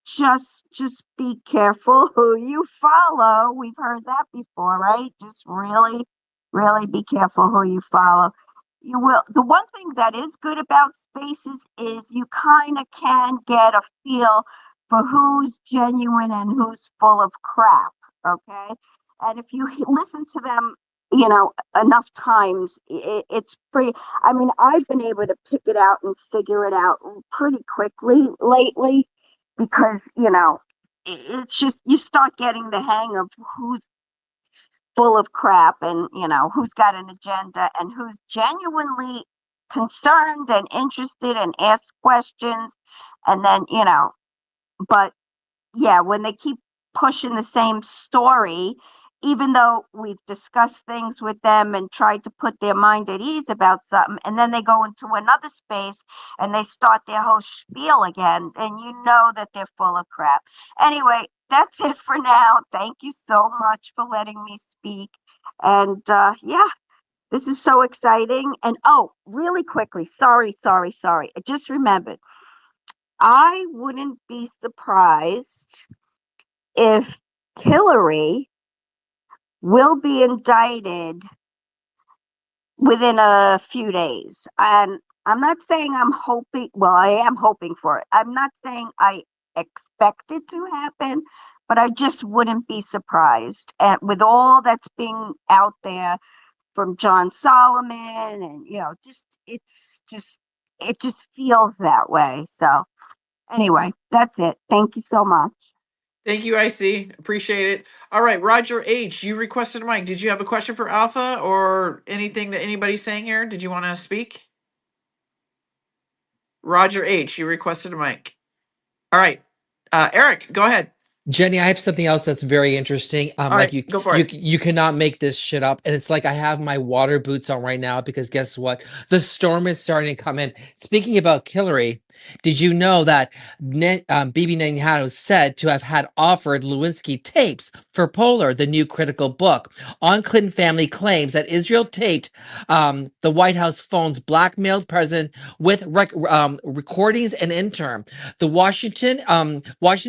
just be careful who you follow. We've heard that before, right? Just really, really be careful who you follow. You will. The one thing that is good about spaces is you kind of can get a feel for who's genuine and who's full of crap. Okay. And if you listen to them, enough times, it's pretty. I mean, I've been able to pick it out and figure it out pretty quickly lately because, it's just you start getting the hang of who's full of crap and, who's got an agenda and who's genuinely concerned and interested and asks questions. And then, but yeah, when they keep pushing the same story, even though we've discussed things with them and tried to put their mind at ease about something, and then they go into another space and they start their whole spiel again, and you know that they're full of crap. Anyway, that's it for now. Thank you so much for letting me speak. And yeah, this is so exciting. And oh, really quickly, sorry. I just remembered. I wouldn't be surprised if Hillary will be indicted within a few days. And I'm not saying I'm hoping, well, I am hoping for it. I'm not saying I expect it to happen, but I just wouldn't be surprised. And with all that's being out there from John Solomon and, it just feels that way. So anyway, that's it. Thank you so much. Thank you, IC. Appreciate it. All right, Roger H., you requested a mic. Did you have a question for Alpha or anything that anybody's saying here? Did you want to speak? Roger H., you requested a mic. All right. Eric, go ahead. Jenny, I have something else that's very interesting. All Like right, go for it. you cannot make this shit up. And it's like I have my water boots on right now because guess what? The storm is starting to come in. Speaking about Hillary, did you know that Bibi Netanyahu is said to have had offered Lewinsky tapes for Polar, the new critical book on Clinton family claims that Israel taped the White House phones, blackmailed president with recordings and interim. The Washington,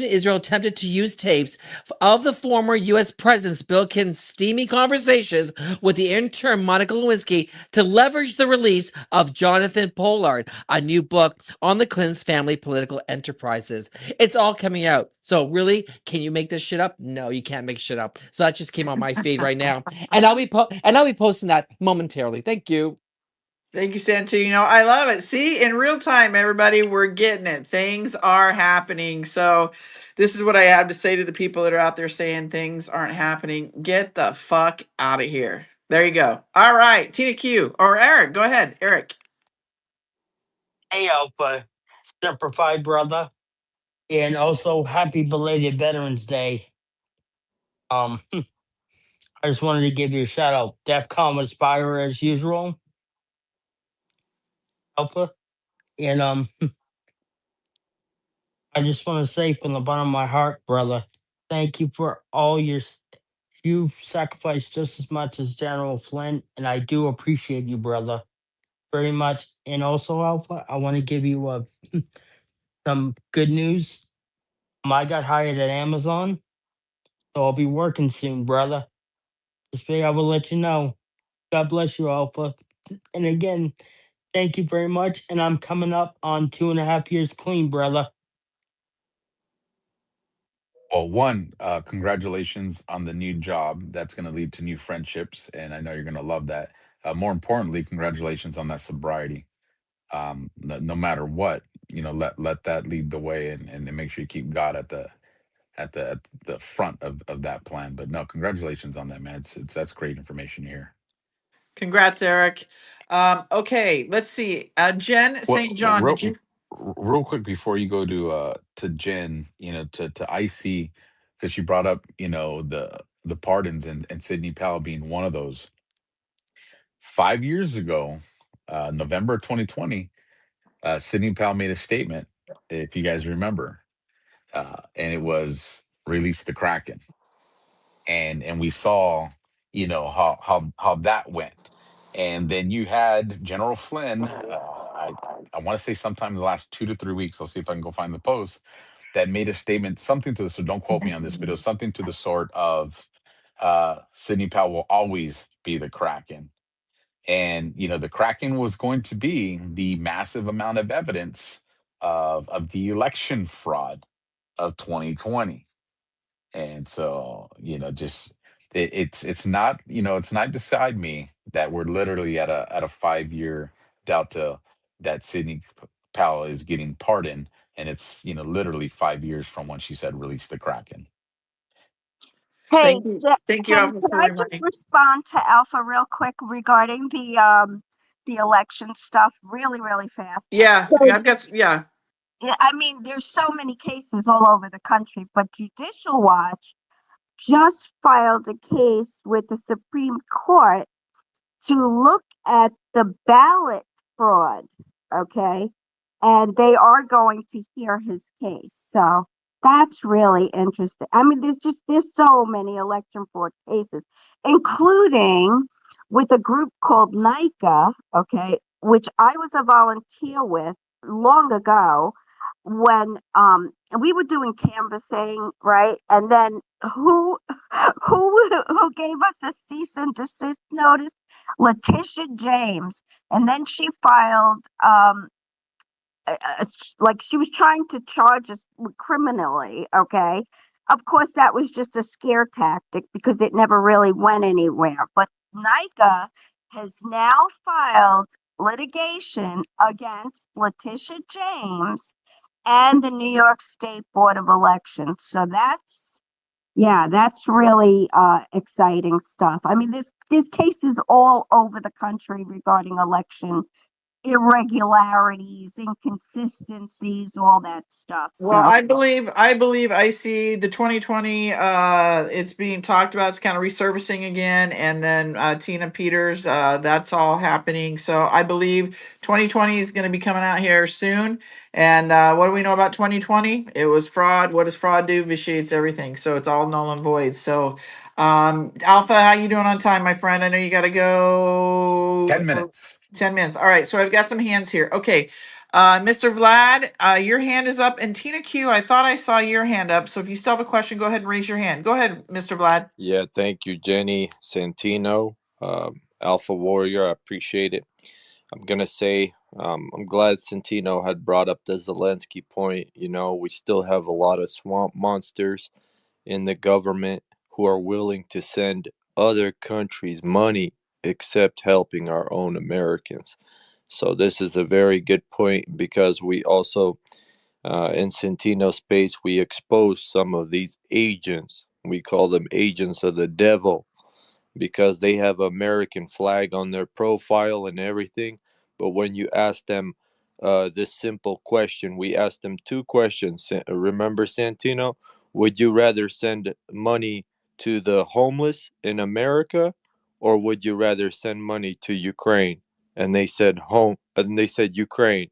Israel attempted to use tapes of the former U.S. President Bill Clinton's steamy conversations with the intern Monica Lewinsky to leverage the release of Jonathan Pollard, a new book on the Clinton's family political enterprises. It's all coming out. So really, can you make this shit up? No, you can't make shit up. So that just came on my feed right now, and I'll be posting that momentarily. Thank you. Thank you, Santino. I love it. See, in real time, everybody, we're getting it. Things are happening. So, this is what I have to say to the people that are out there saying things aren't happening. Get the fuck out of here. There you go. All right, Tina Q or Eric. Go ahead, Eric. Hey, Alpha, Semper Fi, brother. And also, happy belated Veterans Day. I just wanted to give you a shout out. DEFCON Aspire as usual, Alpha. And I just want to say from the bottom of my heart, brother, thank you for all you've sacrificed just as much as General Flynn, and I do appreciate you, brother, very much. And also, Alpha, I want to give you some good news. I got hired at Amazon, so I'll be working soon, brother. Just figured I will let you know. God bless you, Alpha. And again, thank you very much. And I'm coming up on 2.5 years clean, brother. Well, one, congratulations on the new job. That's going to lead to new friendships, and I know you're going to love that. More importantly, congratulations on that sobriety. No matter what, let that lead the way, and make sure you keep God at the front of that plan. But no, congratulations on that, man. It's that's great information here. Congrats, Eric. Okay, let's see. Jen Well, St. John, did you? real quick before you go to Jen, to IC, because you brought up, the pardons, and Sidney Powell being one of those. 5 years ago, November 2020, Sidney Powell made a statement, if you guys remember, and it was release the Kraken, and we saw, how that went. And then you had General Flynn. I want to say sometime in the last 2 to 3 weeks. I'll see if I can go find the post that made a statement, something to the, so don't quote me on this, but it was something to the sort of, Sidney Powell will always be the Kraken. And the Kraken was going to be the massive amount of evidence of the election fraud of 2020. And so, just it's not beside me that we're literally at a 5 year delta that Sidney Powell is getting pardoned, and it's literally 5 years from when she said release the Kraken. Hey, Thank you. Thank you, Jenny, Alpha, can for I just reminding. respond to Alpha real quick regarding the election stuff, really, really fast? Yeah, So, yeah, I've got. Yeah. yeah, I mean, there's so many cases all over the country, but Judicial Watch just filed a case with the Supreme Court to look at the ballot fraud, okay? And they are going to hear his case. So that's really interesting. I mean, there's so many election fraud cases, including with a group called NICA, okay, which I was a volunteer with long ago when we were doing canvassing, right? And then who gave us a cease and desist notice? Letitia James, and then she filed like she was trying to charge us criminally. Okay, of course that was just a scare tactic because it never really went anywhere. But NICA has now filed litigation against Letitia James and the New York State Board of Elections. So that's really exciting stuff. I mean, there's cases all over the country regarding election irregularities, inconsistencies, all that stuff. Well, So I believe I see the 2020. It's being talked about. It's kind of resurfacing again, and then Tina Peters. That's all happening. So I believe 2020 is going to be coming out here soon. And what do we know about 2020? It was fraud. What does fraud do? Vitiates everything. So it's all null and void. So, Alpha, how you doing on time, my friend? I know you got to go. 10 minutes. 10 minutes. All right. So I've got some hands here. Okay. Mr. Vlad, your hand is up, and Tina Q, I thought I saw your hand up. So if you still have a question, go ahead and raise your hand. Go ahead, Mr. Vlad. Yeah, thank you, Jenny, Santino, Alpha Warrior. I appreciate it. I'm going to say I'm glad Santino had brought up the Zelensky point. We still have a lot of swamp monsters in the government who are willing to send other countries money except helping our own Americans. So this is a very good point, because we also, in Centino Space, we expose some of these agents. We call them agents of the devil, because they have American flag on their profile and everything. But when you ask them this simple question, we asked them two questions. Remember, Santino? Would you rather send money to the homeless in America, or would you rather send money to Ukraine? And they said home, and they said Ukraine.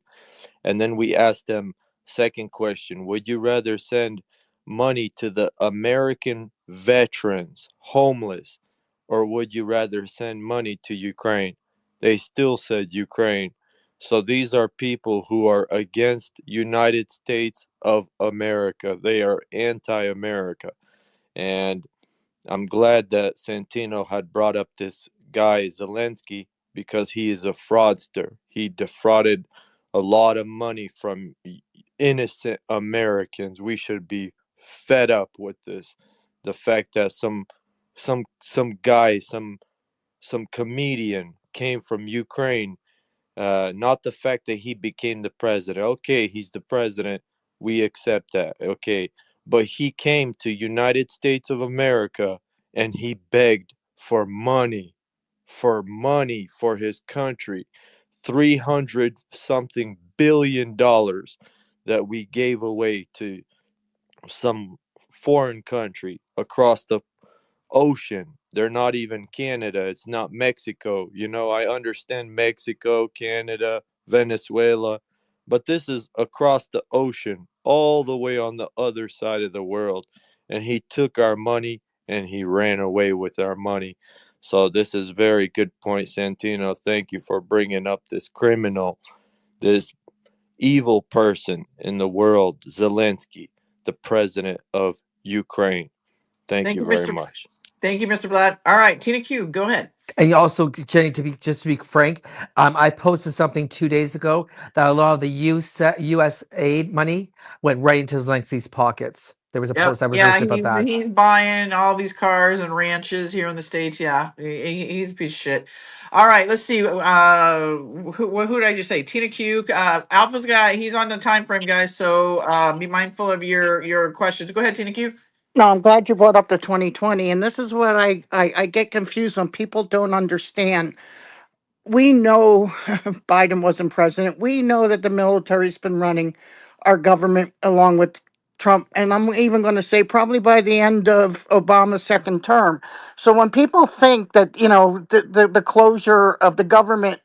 And then we asked them, second question, would you rather send money to the American veterans, homeless, or would you rather send money to Ukraine? They still said Ukraine. So these are people who are against United States of America. They are anti-America. And I'm glad that Santino had brought up this guy Zelensky, because he is a fraudster. He defrauded a lot of money from innocent Americans. We should be fed up with this. The fact that some guy, some comedian came from Ukraine, not the fact that he became the president. Okay, he's the president. We accept that. Okay, but he came to United States of America and he begged for money for his country. 300 something billion dollars that we gave away to some foreign country across the ocean. They're not even Canada. It's not Mexico. You know, I understand Mexico, Canada, Venezuela, but this is across the ocean, all the way on the other side of the world. And he took our money and he ran away with our money. So this is very good point, Santino. Thank you for bringing up this criminal, this evil person in the world, Zelensky, the president of Ukraine. Thank Thank you you, very Mr. much. Thank you, Mr. Vlad. All right, Tina Q, go ahead. And also, Jenny, to be frank, I posted something 2 days ago that a lot of the U.S. aid money went right into Zelensky's pockets. There was a Yep. post that was Yeah, listed about that. he's buying all these cars and ranches here in the States. Yeah, he's a piece of shit. All right, let's see. Who did I just say? Tina Q. Alpha's guy. He's on the time frame, guys. So be mindful of your questions. Go ahead, Tina Q. No, I'm glad you brought up the 2020. And this is what I get confused when people don't understand. We know Biden wasn't president. We know that the military's been running our government along with Trump. And I'm even going to say probably by the end of Obama's second term. So when people think that, the closure of the government,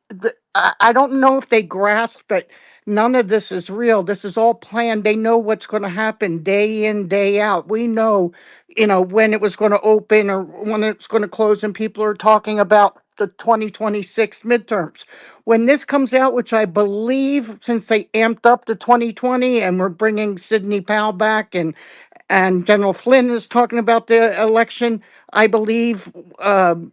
I don't know if they grasp that none of this is real. This is all planned. They know what's going to happen day in, day out. We know, when it was going to open or when it's going to close, and people are talking about the 2026 midterms. When this comes out, which I believe, since they amped up the 2020 and we're bringing Sidney Powell back, and General Flynn is talking about the election, I believe the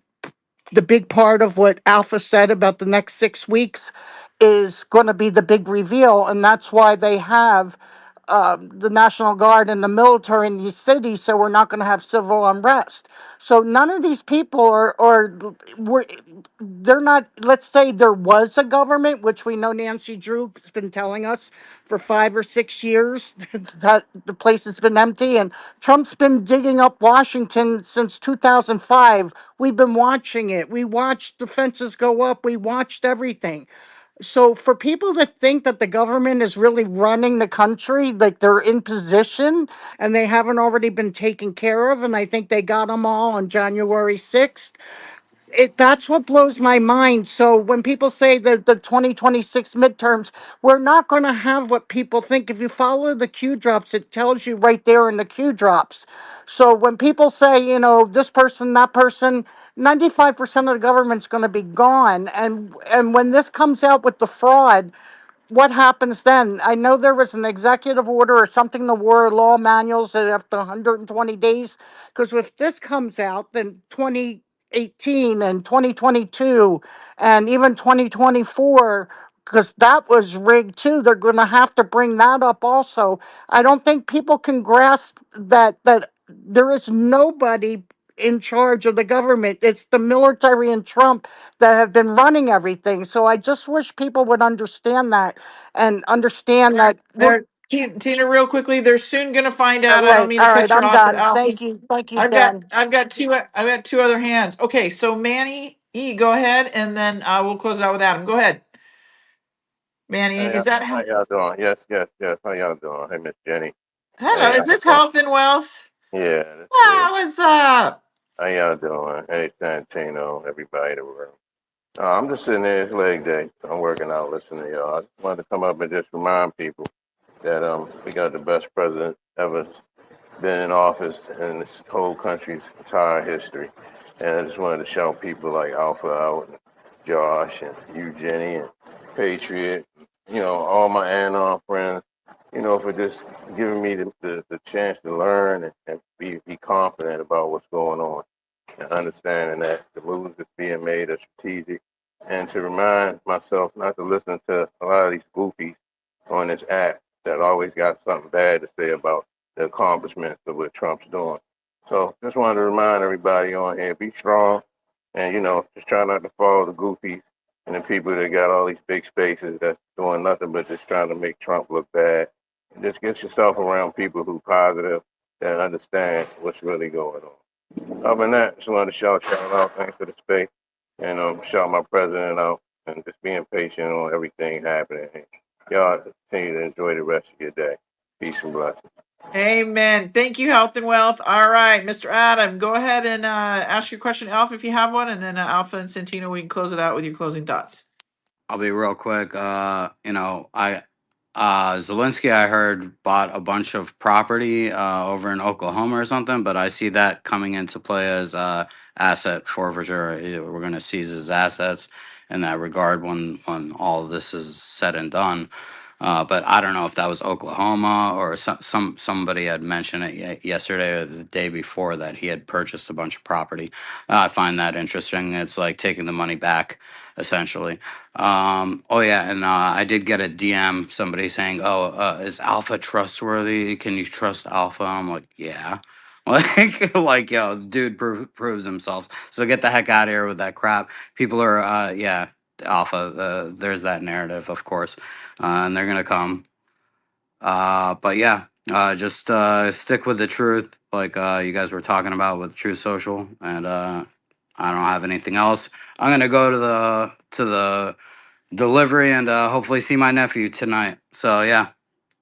big part of what Alpha said about the next 6 weeks is going to be the big reveal. And that's why they have the National Guard and the military in these cities, so we're not going to have civil unrest. So none of these people they're not, let's say there was a government, which we know Nancy Drew has been telling us for 5 or 6 years that the place has been empty, and Trump's been digging up Washington since 2005. We've been watching it. We watched the fences go up. We watched everything. So for people to think that the government is really running the country, like they're in position and they haven't already been taken care of, and I think they got them all on January 6th, that's what blows my mind. So when people say that the 2026 midterms, we're not going to have what people think. If you follow the Q drops, it tells you right there in the Q drops. So when people say, this person, that person, 95% of the government's going to be gone. And when this comes out with the fraud, what happens then? I know there was an executive order or something in the war law manuals that after 120 days, because if this comes out, then 2018 and 2022 and even 2024, because that was rigged too, they're going to have to bring that up also. I don't think people can grasp that there is nobody in charge of the government. It's the military and Trump that have been running everything. So I just wish people would understand that and understand that we're There, Tina, real quickly, they're soon going to find all out. I don't right. mean to All cut right, you I'm off, but done. Alpha, Thank you, Dan. I've got two other hands. Okay, so Manny E, go ahead, and then we'll close it out with Adam. Go ahead, Manny. Hey, Is that how y'all doing? Yes, yes, yes. How y'all doing? Hey, Miss Jenny. hello? Hey, Is this Alpha. Health and Wealth? Yeah, that's Ah, it. what's up? How y'all doing? Hey, Santino, everybody in the room. I'm just sitting there. It's leg day. I'm working out, listening to y'all. I just wanted to come up and just remind people that we got the best president ever been in office in this whole country's entire history. And I just wanted to shout people like Alpha out, and Josh, and you, Jenny, and Patriot, all my Anon friends, for just giving me the chance to learn and be confident about what's going on and understanding that the moves that's being made are strategic. And to remind myself not to listen to a lot of these goofies on this app that always got something bad to say about the accomplishments of what Trump's doing. So just wanted to remind everybody on here, be strong and, just try not to follow the goofies and the people that got all these big spaces that's doing nothing but just trying to make Trump look bad. And just get yourself around people who positive that understand what's really going on. Other than that, just wanted to shout y'all out. Thanks for the space. And shout my president out and just being patient on everything happening. Y'all continue to enjoy the rest of your day. Peace and blessings. Amen. Thank you, Health and Wealth. All right, Mr. Adam, go ahead and ask your question, Alpha, if you have one, and then Alpha and Santino, we can close it out with your closing thoughts. I'll be real quick. Zelensky, I heard, bought a bunch of property over in Oklahoma or something, but I see that coming into play as asset forfeiture. We're going to seize his assets in that regard when all of this is said and done. But I don't know if that was Oklahoma or somebody had mentioned it yesterday or the day before that he had purchased a bunch of property. I find that interesting. It's like taking the money back, essentially. Oh yeah, and I did get a DM, somebody saying, "Oh, is Alpha trustworthy? Can you trust Alpha?" I'm like, "Yeah." Like, yo, dude proves himself. So get the heck out of here with that crap. People are, yeah, Alpha. There's that narrative, of course, and they're gonna come. But yeah, just stick with the truth, like you guys were talking about with Truth Social, and I don't have anything else. I'm gonna go to the delivery and hopefully see my nephew tonight. So yeah,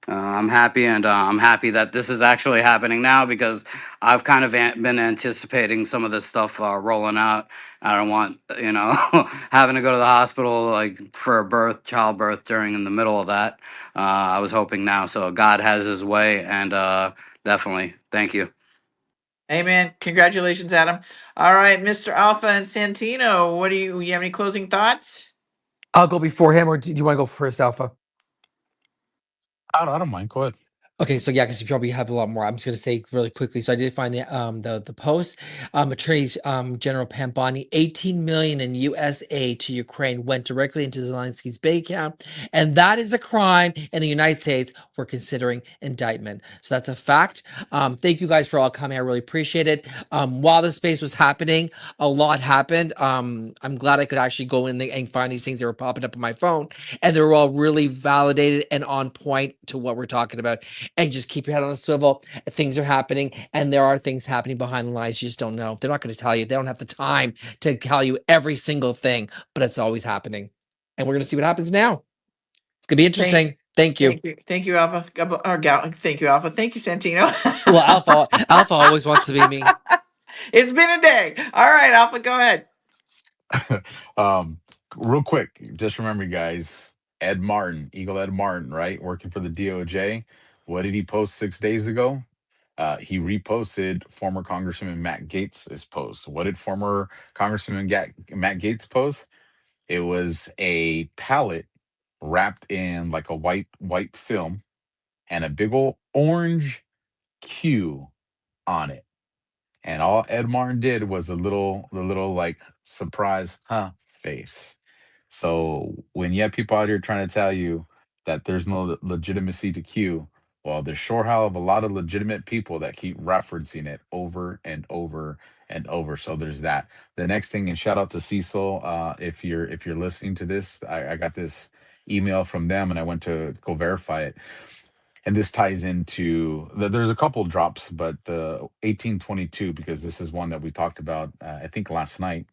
I'm happy, and I'm happy that this is actually happening now because I've kind of been anticipating some of this stuff rolling out. I don't want having to go to the hospital like for a childbirth during in the middle of that. I was hoping now, so God has His way, and definitely thank you. Amen. Congratulations, Adam. All right, Mr. Alpha and Santino, what do you have any closing thoughts? I'll go before him, or do you want to go first, Alpha? I don't mind. Go ahead. Okay, so yeah, because you probably have a lot more. I'm just going to say really quickly. So I did find the post. Attorney General Pambani, 18 million in U.S. aid to Ukraine went directly into Zelensky's bank account, and that is a crime in the United States. We're considering indictment. So that's a fact. Thank you guys for all coming. I really appreciate it. While this space was happening, a lot happened. I'm glad I could actually go in there and find these things that were popping up on my phone, and they were all really validated and on point to what we're talking about. And just keep your head on a swivel. Things are happening, and there are things happening behind the lines you just don't know. They're not going to tell you. They don't have the time to tell you every single thing, but it's always happening. And we're going to see what happens now. It's going to be interesting. Thank you. Thank you, Alpha. Thank you, Alpha. Thank you, Santino. Well, Alpha always wants to be me. It's been a day. All right, Alpha, go ahead. Real quick, just remember, guys, Ed Martin, Eagle Ed Martin, right? Working for the DOJ. What did he post 6 days ago? He reposted former Congressman Matt Gaetz' post. What did former Congressman Matt Gaetz post? It was a pallet wrapped in like a white film and a big old orange Q on it. And all Ed Martin did was the little like surprise face. So when you have people out here trying to tell you that there's no legitimacy to Q, Well, there's sure hell of a lot of legitimate people that keep referencing it over and over and over. So there's that. The next thing, and shout out to Cecil, if you're listening to this, I got this email from them, and I went to go verify it. And this ties into there's a couple drops, but the 1822, because this is one that we talked about, I think last night.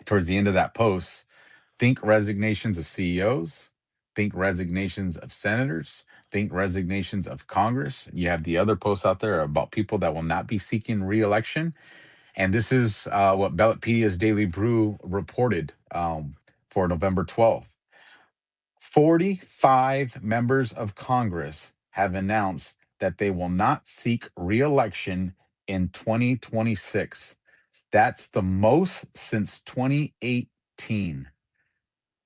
Towards the end of that post, think resignations of CEOs, think resignations of senators, think resignations of Congress. You have the other posts out there about people that will not be seeking reelection. And this is what Ballotpedia's Daily Brew reported for November 12th. 45 members of Congress have announced that they will not seek reelection in 2026. That's the most since 2018.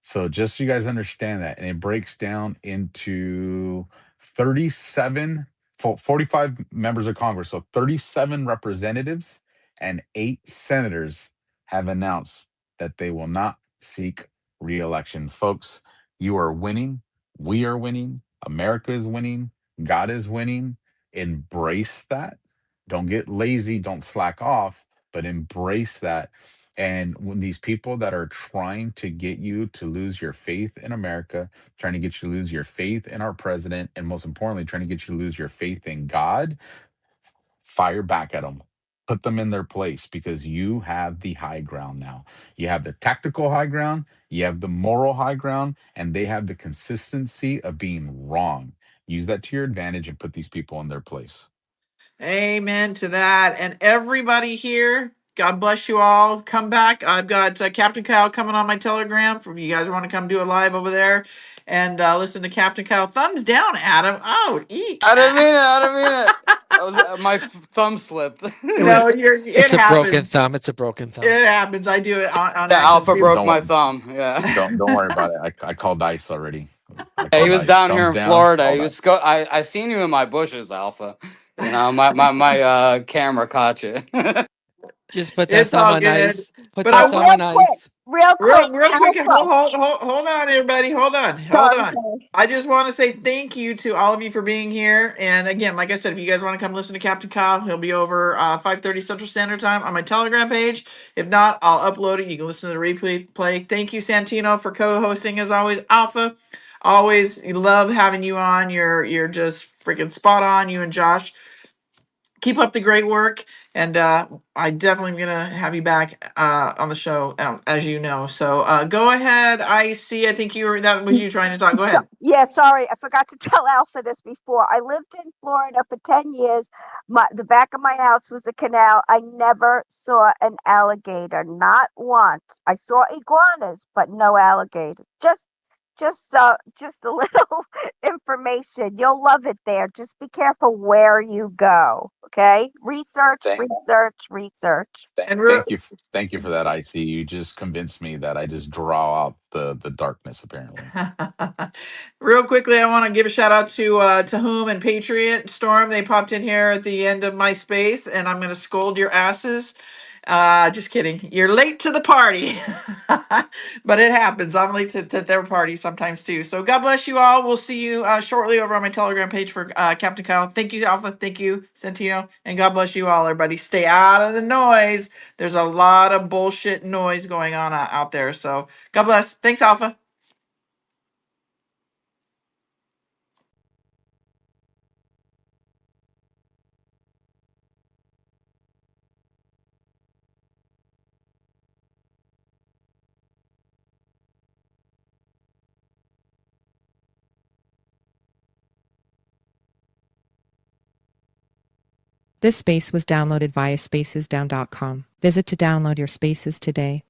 So just so you guys understand that, and it breaks down into 37, 45 members of Congress. So 37 representatives and 8 senators have announced that they will not seek reelection. Folks, you are winning. We are winning. America is winning. God is winning. Embrace that. Don't get lazy. Don't slack off, but embrace that. And when these people that are trying to get you to lose your faith in America, trying to get you to lose your faith in our president, and most importantly, trying to get you to lose your faith in God, fire back at them. Put them in their place, because you have the high ground now. You have the tactical high ground, you have the moral high ground, and they have the consistency of being wrong. Use that to your advantage and put these people in their place. Amen to that. And everybody here, God bless you all. Come back. I've got Captain Kyle coming on my Telegram for if you guys want to come do a live over there and listen to Captain Kyle. Thumbs down, Adam. Oh, eek. I didn't mean it. I didn't mean it. That was my thumb slipped. It was. No, it It's a broken happens. thumb. It's a broken thumb. It happens. I do it on The accident alpha too. broke Don't my worry. thumb. Yeah. Don't worry about it. I called ice already. I Yeah, he called was ice. down here Thumbs in down. Florida. All He that. was I seen you in my bushes, Alpha. You know, my camera caught you. Just put that It's thumb all on good. ice. Put But that I thumb on ice. Real quick, real quick, Alpha. hold on, everybody. Hold on. Sorry, sorry. I just want to say thank you to all of you for being here. And again, like I said, if you guys want to come listen to Captain Kyle, he'll be over 5:30 Central Standard Time on my Telegram page. If not, I'll upload it. You can listen to the replay. Thank you, Santino, for co-hosting as always. Alpha, always love having you on. You're just freaking spot on. You and Josh, keep up the great work, and I definitely am gonna have you back on the show, as you know. So go ahead. I think that was you trying to talk. Go So, ahead. yeah, sorry, I forgot to tell Alpha this before. I lived in Florida for 10 years. The back of my house was a canal. I never saw an alligator, not once. I saw iguanas, but no alligator. Just a little information. You'll love it there. Just be careful where you go. Okay? Research, Thank, research, research. And thank you for that, IC. You just convinced me that I just draw out the darkness. Apparently, real quickly, I want to give a shout out to Whom and Patriot Storm. They popped in here at the end of my space, and I'm gonna scold your asses. Just kidding. You're late to the party, but it happens. I'm late to their party sometimes too. So God bless you all. We'll see you shortly over on my Telegram page for Captain Kyle. Thank you, Alpha. Thank you, Santino, and God bless you all, everybody. Stay out of the noise. There's a lot of bullshit noise going on out there. So God bless. Thanks, Alpha. This space was downloaded via spacesdown.com. Visit to download your spaces today.